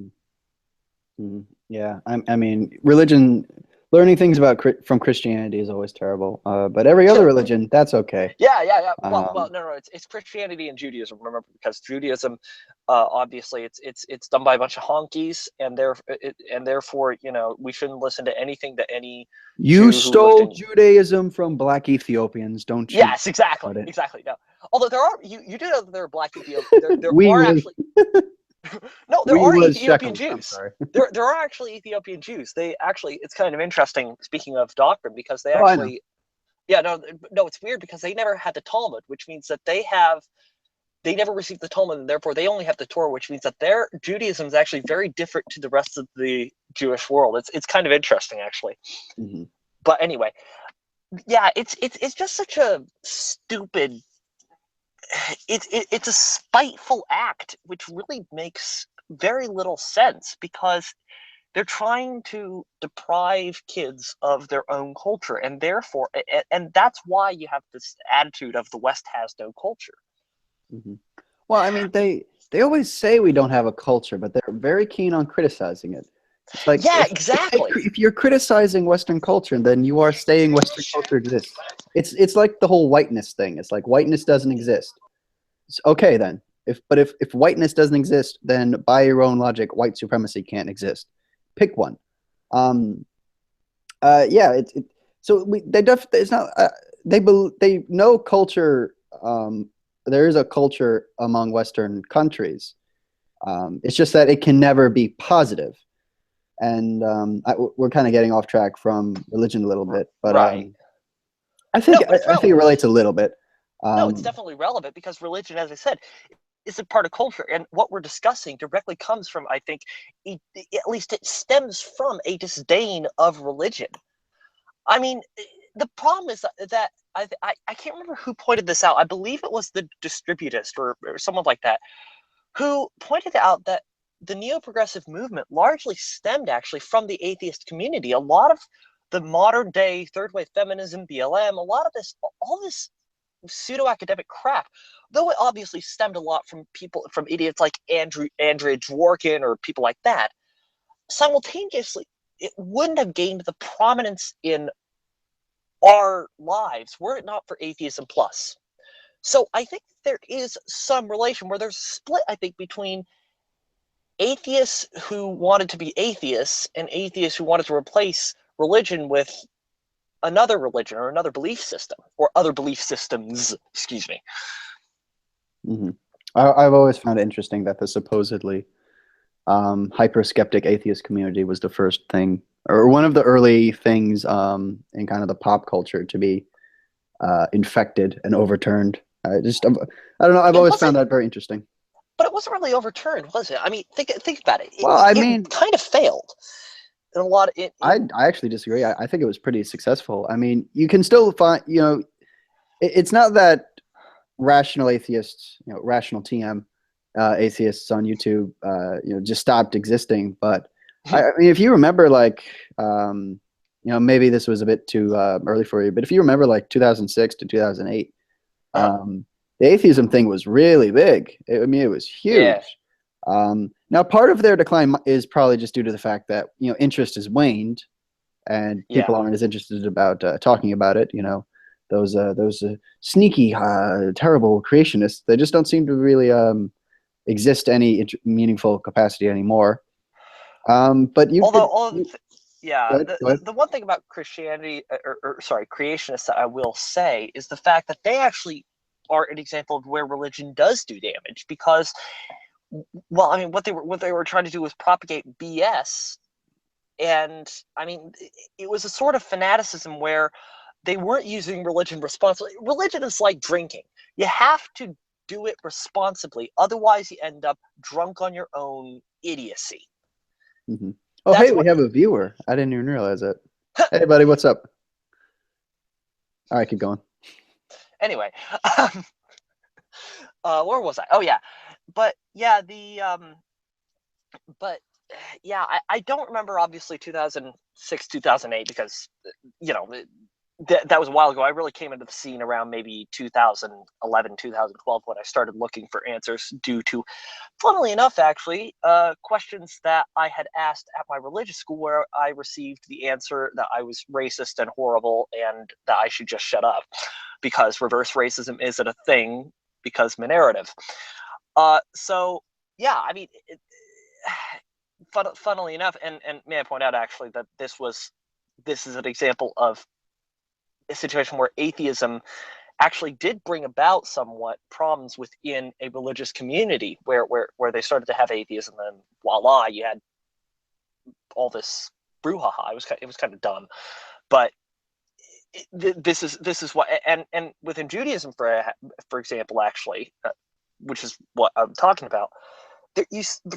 Yeah, I mean, religion, learning things from Christianity is always terrible. But every other religion, that's okay. Yeah. Well, no. It's Christianity and Judaism. Remember, because Judaism, obviously, it's done by a bunch of honkies, and therefore, we shouldn't listen to anything that any. You stole Judaism from Black Ethiopians, don't you? Yes, exactly. No, although you do know that there are Black Ethiopians. There are actually. No, there are Ethiopian Jews. There are actually Ethiopian Jews. It's kind of interesting, speaking of doctrine, because they actually, it's weird because they never had the Talmud, which means that they never received the Talmud, and therefore they only have the Torah, which means that their Judaism is actually very different to the rest of the Jewish world. It's kind of interesting, actually. Mm-hmm. But anyway, yeah, it's just such a stupid. It's a spiteful act, which really makes very little sense, because they're trying to deprive kids of their own culture, and therefore, and that's why you have this attitude of the West has no culture. Mm-hmm. Well, I mean, they always say we don't have a culture, but they're very keen on criticizing it. It's like, exactly. If you're criticizing Western culture, then you are saying Western culture exists. It's like the whole whiteness thing. It's like whiteness doesn't exist. Okay, then. If whiteness doesn't exist, then by your own logic, white supremacy can't exist. Pick one. They know culture. There is a culture among Western countries. It's just that it can never be positive. And we're kind of getting off track from religion a little bit, but right. I think it relates a little bit. No, it's definitely relevant, because religion, as I said, is a part of culture, and what we're discussing directly comes from, I think, at least it stems from a disdain of religion. I mean, the problem is that I can't remember who pointed this out. I believe it was the distributist or someone like that, who pointed out that the neo-progressive movement largely stemmed actually from the atheist community. A lot of the modern day third wave feminism, BLM, all this pseudo-academic crap, though it obviously stemmed a lot from idiots like Andrea Dworkin or people like that, simultaneously it wouldn't have gained the prominence in our lives were it not for Atheism Plus. So I think there is some relation where there's a split, I think, between atheists who wanted to be atheists and atheists who wanted to replace religion with another religion or another belief system, or other belief systems, excuse me. Mm-hmm. I've always found it interesting that the supposedly hyper-skeptic atheist community was the first thing, or one of the early things in kind of the pop culture to be infected and overturned. I don't know. I've always found that very interesting. But it wasn't really overturned, was it? I mean, think about it. It kind of failed. And a lot of it. I actually disagree. I think it was pretty successful. I mean, you can still find, it's not that rational atheists, rational TM atheists on YouTube, just stopped existing. But I mean, if you remember, like, maybe this was a bit too early for you, but if you remember, like 2006 to 2008, the atheism thing was really big. It was huge. Yeah. Now, part of their decline is probably just due to the fact that interest has waned, and people aren't as interested about talking about it. Those sneaky, terrible creationists. They just don't seem to really exist any meaningful capacity anymore. But the one thing about Christianity, creationists, that I will say is the fact that they actually are an example of where religion does do damage, because. Well, I mean, what they were trying to do was propagate BS, and I mean, it was a sort of fanaticism where they weren't using religion responsibly. Religion is like drinking; you have to do it responsibly, otherwise you end up drunk on your own idiocy. Mm-hmm. Oh, hey, we have a viewer. I didn't even realize it. Hey, buddy, what's up? All right, keep going. Anyway, where was I? Oh yeah. But yeah, yeah, I don't remember obviously 2006, 2008 because you know that was a while ago. I really came into the scene around maybe 2011, 2012 when I started looking for answers due to, funnily enough, actually, questions that I had asked at my religious school where I received the answer that I was racist and horrible and that I should just shut up because reverse racism isn't a thing because my narrative. So yeah, I mean, funnily enough, and may I point out actually that this is an example of a situation where atheism actually did bring about somewhat problems within a religious community where they started to have atheism, and voila, you had all this brouhaha. It was kind of dumb, but this is what, and within Judaism, for example, actually, which is what I'm talking about. The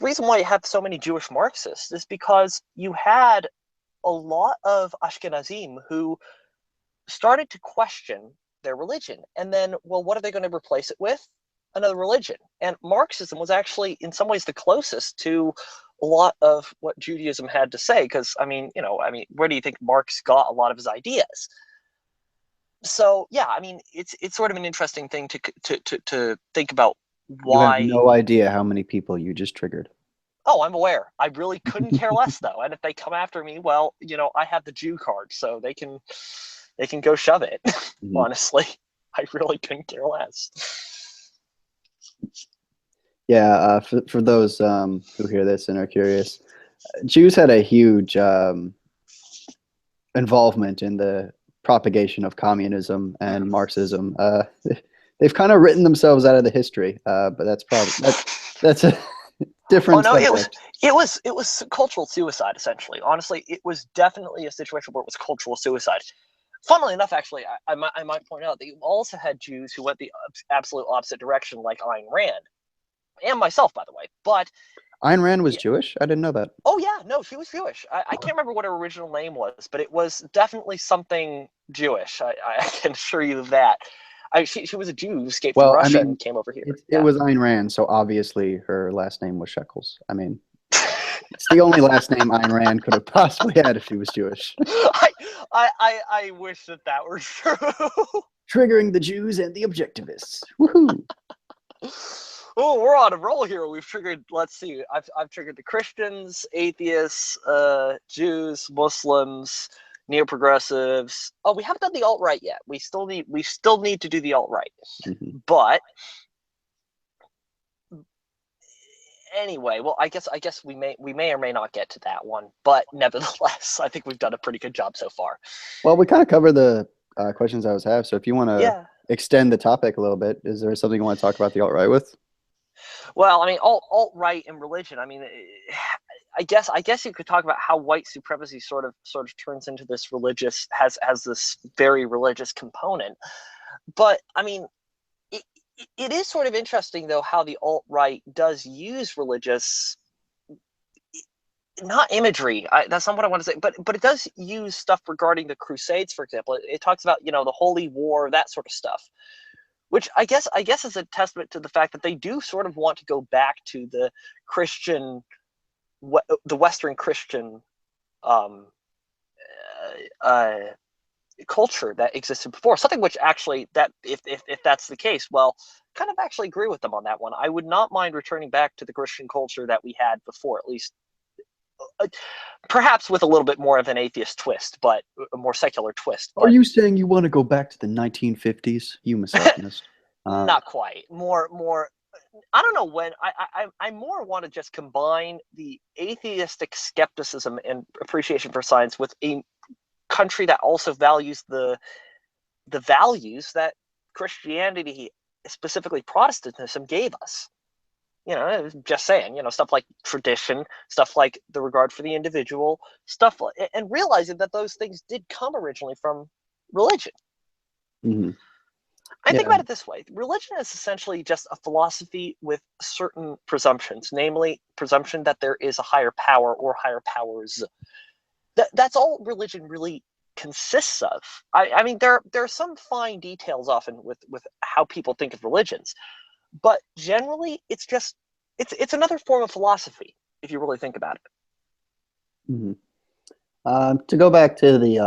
reason why you have so many Jewish Marxists is because you had a lot of Ashkenazim who started to question their religion. And then, well, what are they going to replace it with? Another religion. And Marxism was actually, in some ways, the closest to a lot of what Judaism had to say. Because, where do you think Marx got a lot of his ideas? So, yeah, I mean, it's sort of an interesting thing to think about You have why. no idea how many people you just triggered. Oh, I'm aware. I really couldn't care less, though. And if they come after me, well, I have the Jew card, so they can go shove it. Mhm. Honestly, I really couldn't care less. Yeah, for those who hear this and are curious, Jews had a huge involvement in the propagation of communism and Marxism. They've kind of written themselves out of the history, but that's a Oh different no, subject. it was cultural suicide essentially. Honestly, it was definitely a situation where it was cultural suicide. Funnily enough, actually, I might point out that you also had Jews who went the absolute opposite direction, like Ayn Rand, and myself, by the way. But Ayn Rand was yeah, Jewish? I didn't know that. oh yeah, no, she was Jewish. I can't remember what her original name was, but it was definitely something Jewish. I can assure you of that. She was a Jew who escaped from Well, I Russia mean, and came over here. it Yeah. was Ayn Rand, so obviously her last name was Shekels. I mean, it's the only last name Ayn Rand could have possibly had if she was Jewish. I wish that were true. Triggering the Jews and the objectivists. Woohoo! Oh, we're on a roll here. We've triggered. Let's see. I've triggered the Christians, atheists, Jews, Muslims, neo-progressives. Oh, we haven't done the alt-right yet. We still need to do the alt-right. Mm-hmm. But anyway, well, I guess we may or may not get to that one. But nevertheless, I think we've done a pretty good job so far. Well, we kind of covered the questions I was have. So if you want to Yeah. extend the topic a little bit, is there something you want to talk about the alt-right with? Well, I mean, alt-right and religion. I mean, I guess you could talk about how white supremacy sort of turns into this religious has this very religious component. But I mean, it is sort of interesting though how the alt-right does use religious, not imagery. That's not what I want to say, but it does use stuff regarding the Crusades, for example. It talks about the Holy War, that sort of stuff, which I guess is a testament to the fact that they do sort of want to go back to the Christian, the Western Christian um, uh, culture that existed before. Something which actually, that if that's the case, well, kind of actually agree with them on that one. I would not mind returning back to the Christian culture that we had before, at least. Perhaps with a little bit more of an atheist twist, but a more secular twist. Are But you saying you want to go back to the 1950s? You misogynist. not quite. More. I don't know when. I more want to just combine the atheistic skepticism and appreciation for science with a country that also values the values that Christianity, specifically Protestantism, gave us. Just saying, stuff like tradition, stuff like the regard for the individual, stuff like, and realizing that those things did come originally from religion. Mm-hmm. I think Yeah. about it this way. Religion is essentially just a philosophy with certain presumptions, namely presumption that there is a higher power or higher powers. That's all religion really consists of. I mean, there are some fine details often with how people think of religions, but generally it's just it's another form of philosophy if you really think about it. Mhm. To go back to the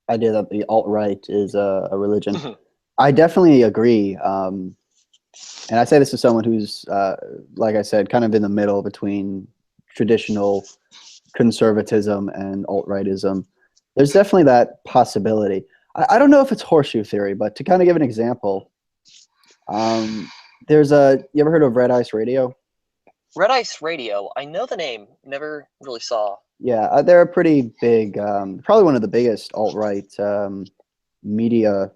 idea that the alt-right is a religion, Mhm. I definitely agree. And I say this as someone who's, like I said, kind of in the middle between traditional conservatism and alt-rightism. There's definitely that possibility. I don't know if it's horseshoe theory, but to kind of give an example, um, you ever heard of Red Ice Radio? Red Ice Radio. I know the name. Never really saw. Yeah, they're a pretty big, probably one of the biggest alt-right media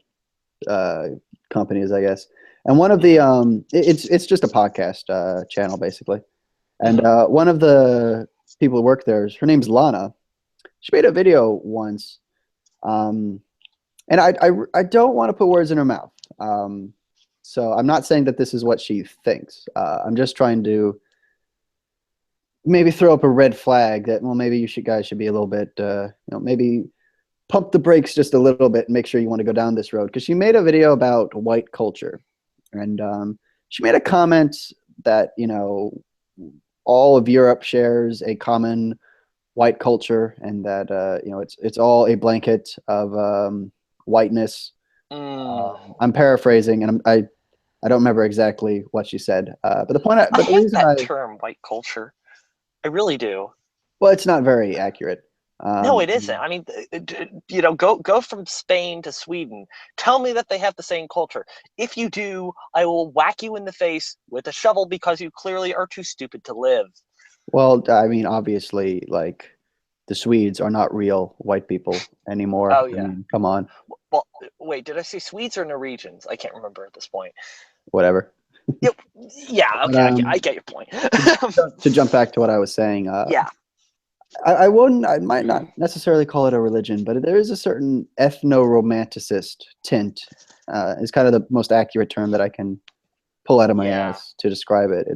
uh, companies, I guess. And one of the Mhm. it's just a podcast channel basically. And Mhm. one of the people who work there, her name's Lana. She made a video once, um, and I don't want to put words in her mouth. So I'm not saying that this is what she thinks. I'm just trying to maybe throw up a red flag that, well, maybe guys should be a little bit maybe pump the brakes just a little bit and make sure you want to go down this road, because she made a video about white culture, and she made a comment that all of Europe shares a common white culture, and that it's all a blanket of whiteness. Mm. I'm paraphrasing, and I don't remember exactly what she said, but I but the hate reason that term, white culture. I really do. well, it's not very accurate. No, Um, it isn't. I mean, go from Spain to Sweden. Tell me that they have the same culture. If you do, I will whack you in the face with a shovel because you clearly are too stupid to live. well, I mean, obviously, like the Swedes are not real white people anymore. Oh I yeah. mean, come on, Well, wait, did I say Swedes or Norwegians? I can't remember at this point. whatever. Yep. Yeah. But Okay. I get your point. to jump back to what I was saying, Yeah. I might not necessarily call it a religion, but there is a certain ethno-romanticist tint. Is kind of the most accurate term that I can pull out of my Yeah. ass to describe it.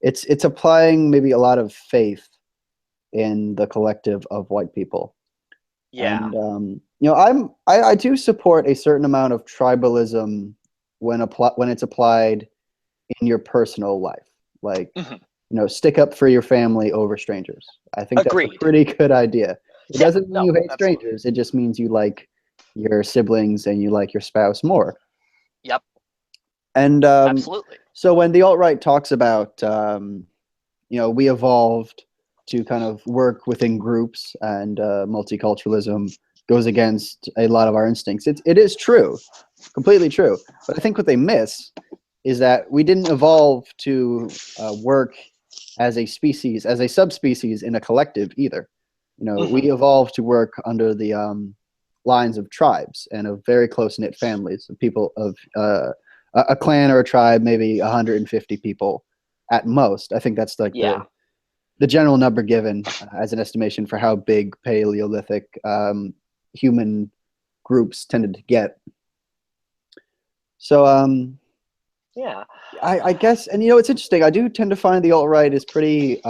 It's applying maybe a lot of faith in the collective of white people, Yeah. and I do support a certain amount of tribalism when it's applied in your personal life, like Mhm. stick up for your family over strangers. I think that's a Agreed. pretty good idea. It Yeah. doesn't mean No. you hate Absolutely. strangers. It just means you like your siblings and you like your spouse more. Yep. And Absolutely. so when the alt right talks about, we evolved to kind of work within groups, and multiculturalism goes against a lot of our instincts. It is true, completely true. But I think what they miss is that we didn't evolve to work as a species, as a subspecies in a collective either. We Hmm. evolved to work under the lines of tribes and of very close knit families of people of a clan or a tribe, maybe 150 people at most. I think that's like Yeah. the general number given as an estimation for how big Paleolithic human groups tended to get. So Yeah. I guess, and it's interesting. I do tend to find the alt right is pretty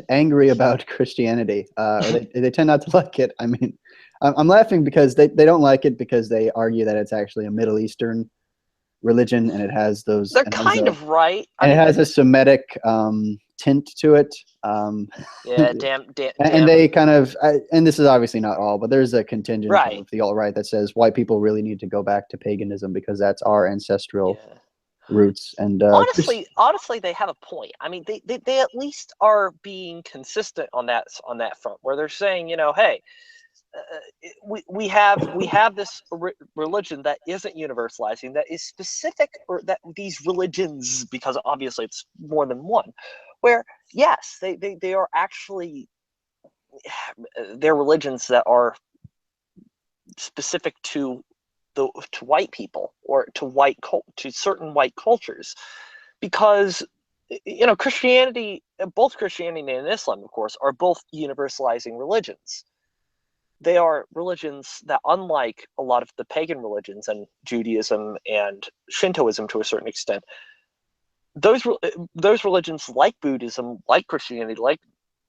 angry about Christianity, or they tend not to like it. I mean, I'm laughing because they don't like it because they argue that it's actually a Middle Eastern religion, and They're kind of right. I it mean, has a Semitic tint to it. yeah. Damn. Damn. And Damn. they kind of, and this is obviously not all, but there's a contingent Right. of the alt right that says white people really need to go back to paganism because that's our ancestral Yeah. roots. And Honestly, they have a point. I mean, they at least are being consistent on that front, where they're saying, hey, we have this religion that isn't universalizing, that is specific, or that these religions, because obviously it's more than one, where yes, they are actually they're religions that are specific to white people, or to certain white cultures, because Christianity, both Christianity and Islam, of course, are both universalizing religions. They are religions that, unlike a lot of the pagan religions and Judaism and Shintoism to a certain extent, those those religions, like Buddhism, like Christianity, like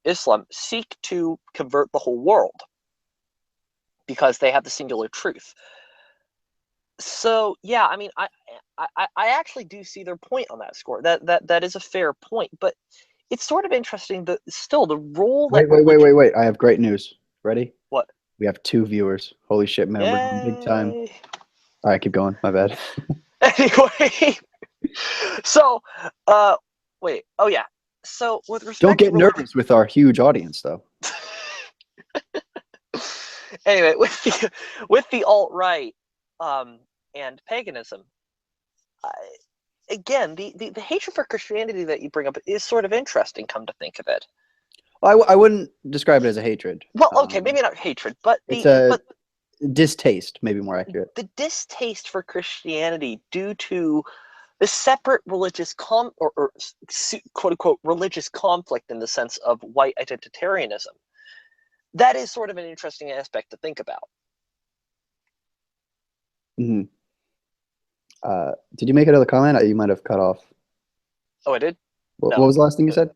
Islam, seek to convert the whole world because they have the singular truth. So yeah, I mean, I actually do see their point on that score. That is a fair point, but it's sort of interesting that still the role that Wait. I have great news. Ready? What? We have 2 viewers. Holy shit, man. We're going big time. Yay. All right, keep going. My bad. Anyway, so wait. Oh yeah. So with Don't respect to get religion, nervous with our huge audience, though. anyway, with the alt-right and paganism, I, again, the hatred for Christianity that you bring up is sort of interesting. Come to think of it. Well, I wouldn't describe it as a hatred. Well, okay, maybe not hatred, but It's a but distaste, maybe more accurate. the distaste for Christianity due to the separate religious or quote unquote religious conflict in the sense of white identitarianism. That is sort of an interesting aspect to think about. Mm-hmm. Did you make another comment? You might have cut off. Oh, I did? What No. was the last thing you said?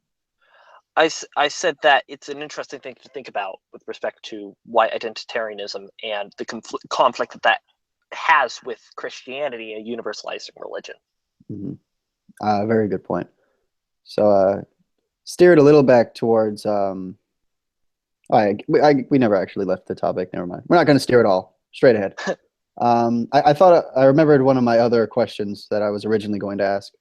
I said that it's an interesting thing to think about with respect to white identitarianism and the conflict that that has with Christianity, a universalizing religion. Mm-hmm. Very good point. So steer it a little back towards we never actually left the topic. Never mind. We're not going to steer it all straight ahead. I thought I remembered one of my other questions that I was originally going to ask,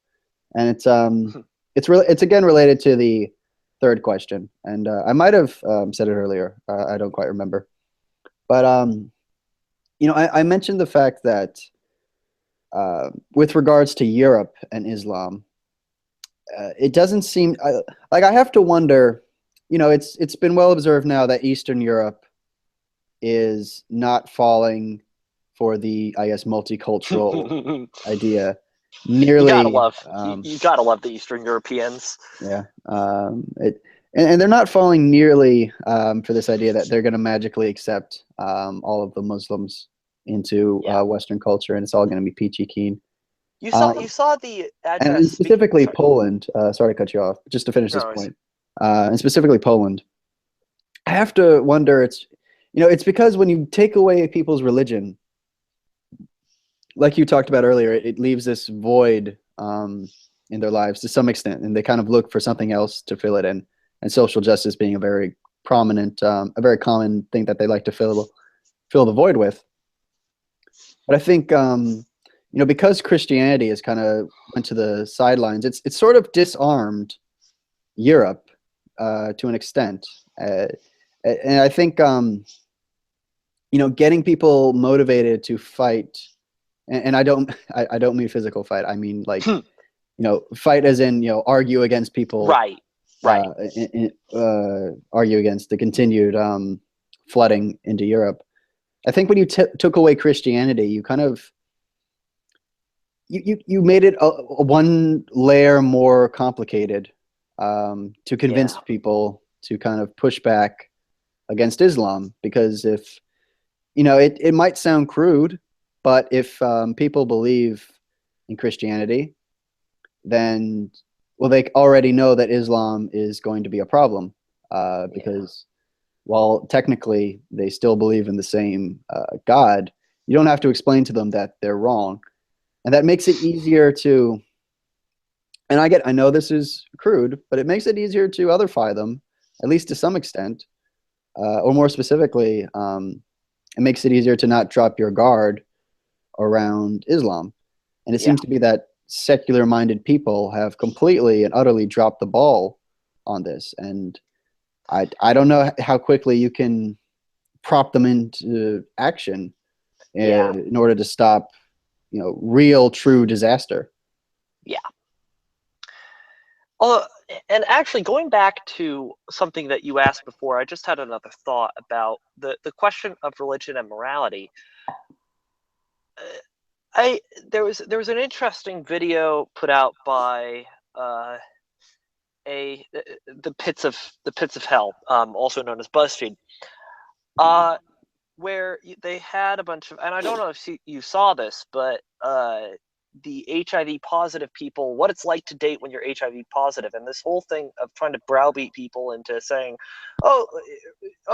and it's again related to the third question, and I might have said it earlier. I don't quite remember, but I mentioned the fact that with regards to Europe and Islam, it doesn't seem like I have to wonder. It's been well observed now that Eastern Europe is not falling for the, I guess, multicultural idea nearly. You gotta love the Eastern Europeans. Yeah, and they're not falling nearly for this idea that they're going to magically accept all of the Muslims into Western culture, and it's all going to be peachy keen. You saw the address, and specifically Poland. Sorry to cut you off. Just to finish this point, and specifically Poland. I have to wonder. It's because when you take away people's religion, like you talked about earlier, it leaves this void in their lives to some extent, and they kind of look for something else to fill it in. And social justice being a very prominent, a very common thing that they like to fill the void with. But I think because Christianity has kind of went to the sidelines, it's sort of disarmed Europe to an extent, and I think getting people motivated to fight, and I don't mean physical fight. I mean like fight as in argue against people, right. Argue against the continued flooding into Europe. I think when you took away Christianity, you kind of you made it a one layer more complicated to convince people to kind of push back against Islam, because if it might sound crude, but if people believe in Christianity, then they already know that Islam is going to be a problem because while technically they still believe in the same God, you don't have to explain to them that they're wrong. And that makes it easier to, and I know this is crude, but it makes it easier to otherfy them, at least to some extent, or more specifically, it makes it easier to not drop your guard around Islam. And it seems to be that secular-minded people have completely and utterly dropped the ball on this. And I don't know how quickly you can prop them into action in order to stop real, true disaster. Yeah. And actually, going back to something that you asked before, I just had another thought about the question of religion and morality. There was an interesting video put out by the pits of hell, also known as BuzzFeed, where they had a bunch of, and I don't know if you saw this, but the HIV positive people, what it's like to date when you're HIV positive, and this whole thing of trying to browbeat people into saying, oh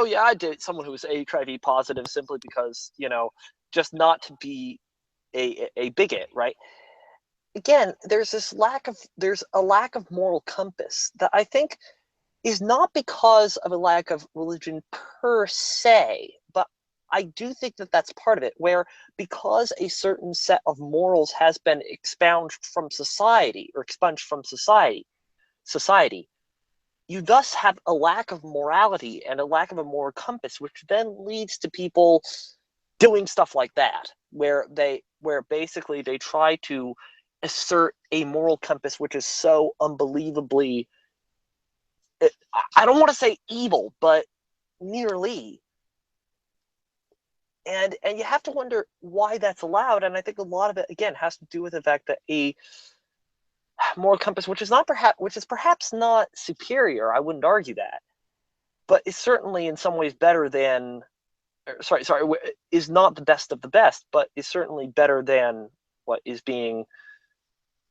yeah, I dated someone who was HIV positive simply because just not to be a bigot, right? again, there's a lack of moral compass that I think is not because of a lack of religion per se, but I do think that that's part of it, where because a certain set of morals has been expunged from society, you thus have a lack of morality and a lack of a moral compass, which then leads to people doing stuff like that, where basically they try to assert a moral compass which is so unbelievably, I don't want to say evil, but nearly. And you have to wonder why that's allowed. And I think a lot of it, again, has to do with the fact that a moral compass, which is perhaps not superior, I wouldn't argue that, but is certainly in some ways better than, sorry, is not the best of the best, but is certainly better than what is being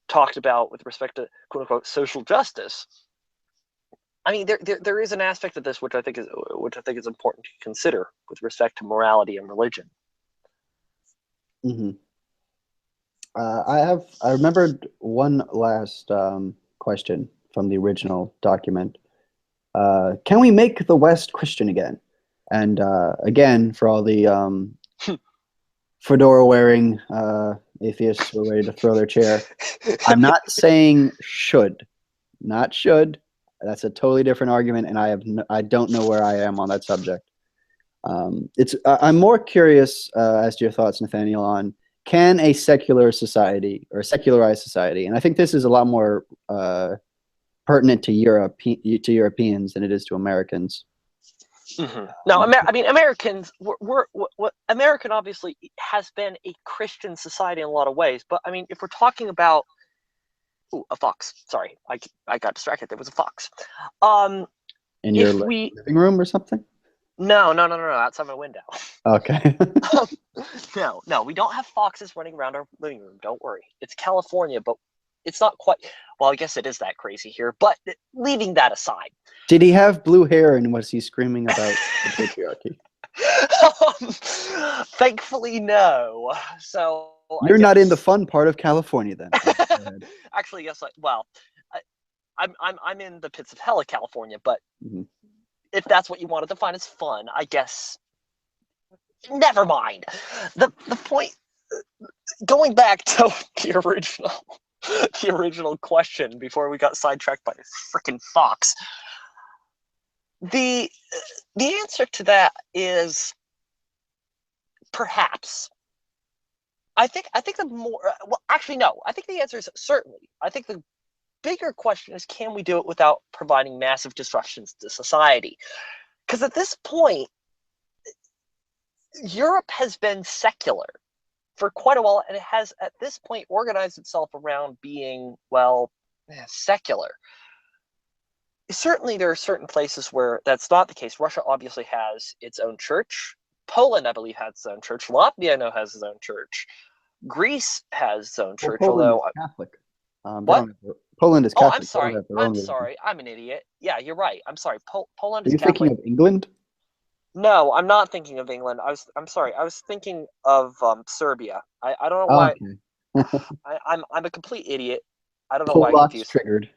talked about with respect to quote unquote social justice. I mean, there is an aspect of this which I think is important to consider with respect to morality and religion. Hmm. I remembered one last question from the original document. Can we make the West Christian again? And again, for all the fedora-wearing atheists who are ready to throw their chair, I'm not saying should, not should. That's a totally different argument, and I don't know where I am on that subject. I'm more curious as to your thoughts, Nathaniel, on can a secular society or a secularized society, and I think this is a lot more pertinent to Europeans than it is to Americans. Mm-hmm. No, I mean, Americans, American obviously has been a Christian society in a lot of ways, but I mean, if we're talking about, ooh, a fox. Sorry, I got distracted. There was a fox. In your If we living room or something? No, outside my window. Okay. No, we don't have foxes running around our living room. Don't worry. It's California, but it's not quite. Well, I guess it is that crazy here. But leaving that aside, Did he have blue hair and was he screaming about the patriarchy? thankfully, no. So You're not in the fun part of California, then. Actually, yes. Well, I'm in the pits of hell of California, but Mhm. if that's what you want to define as fun, I guess. Never mind. The point. Going back to the original question before we got sidetracked by a freaking fox. The answer to that is perhaps. I think the more, well, actually no. I think the answer is certainly. I think the bigger question is, can we do it without providing massive disruptions to society? Because at this point, Europe has been secular for quite a while, and it has at this point organized itself around being, well, secular. Certainly there are certain places where that's not the case. Russia obviously has its own church. Poland, I believe, has its own church. Latvia, I know, has its own church. Greece has its own church, Poland although is Catholic. what? Poland is Oh, Catholic. I'm sorry. I'm an idiot. Yeah, you're right. I'm sorry. Poland Are is you Catholic. thinking of England? No, I'm not thinking of England. I'm sorry. I was thinking of Serbia. I don't know Oh, why. okay. I'm a complete idiot. I don't know why I Polacks confused. triggered.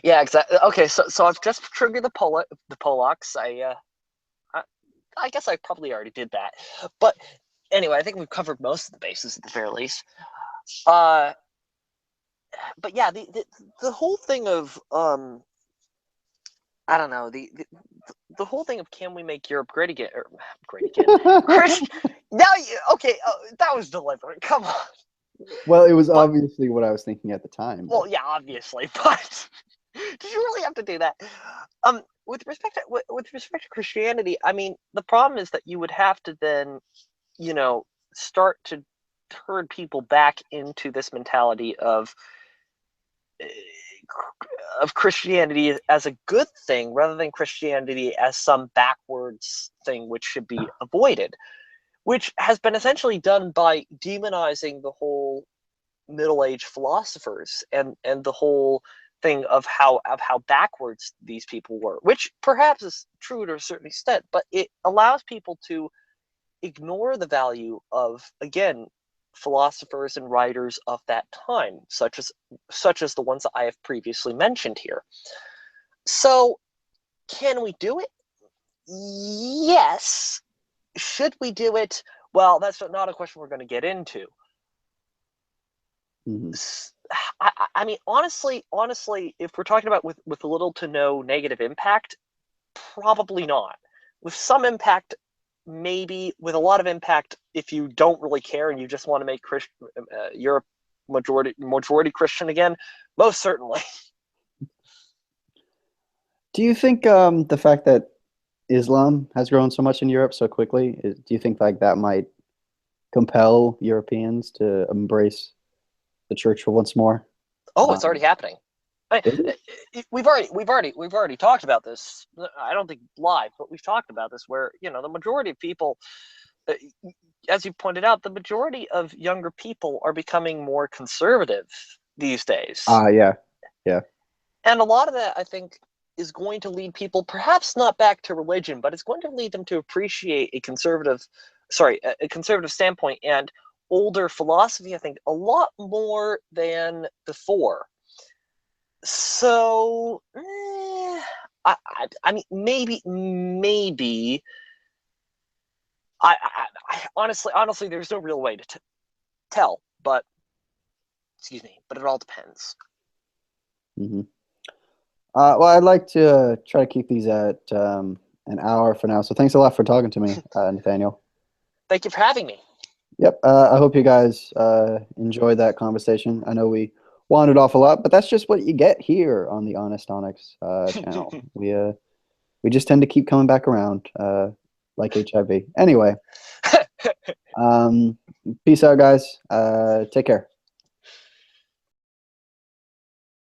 Yeah, exactly. Okay, so I've just triggered the Polacks. I guess I probably already did that, but anyway, I think we've covered most of the bases at the very least. But yeah, the whole thing of I don't know, the whole thing of can we make Europe great again? Great again, Christian? Now okay, that was deliberate. Come on. Well, it was But, obviously what I was thinking at the time. well, yeah, obviously, but did you really have to do that? With respect to Christianity, I mean, the problem is that you would have to then, start to turn people back into this mentality of Christianity as a good thing rather than Christianity as some backwards thing which should be avoided, which has been essentially done by demonizing the whole Middle Age philosophers and the whole thing of how backwards these people were, which perhaps is true to a certain extent, but it allows people to ignore the value of, again, philosophers and writers of that time, such as the ones that I have previously mentioned here. So, can we do it? Yes. Should we do it? Well, that's not a question we're going to get into. Hmm. I mean, honestly, if we're talking about with little to no negative impact, probably not. With some impact, maybe. With a lot of impact, if you don't really care and you just want to make Europe majority Christian again, most certainly. Do you think the fact that Islam has grown so much in Europe so quickly, do you think like that might compel Europeans to embrace the church for once more? Oh, it's already happening. Is it? We've already talked about this. I don't think live, but we've talked about this. Where the majority of people, as you pointed out, the majority of younger people are becoming more conservative these days. Yeah, yeah. And a lot of that, I think, is going to lead people, perhaps not back to religion, but it's going to lead them to appreciate a conservative standpoint and older philosophy, I think, a lot more than before. So, I mean, maybe. I honestly, there's no real way to tell, but excuse me, but it all depends. Hmm. Well, I'd like to try to keep these at an hour for now. So thanks a lot for talking to me, Nathaniel. Thank you for having me. Yep. I hope you guys enjoyed that conversation. I know we wandered off a lot, but that's just what you get here on the Honest Onyx channel. We just tend to keep coming back around, like HIV. Anyway, peace out, guys. Take care.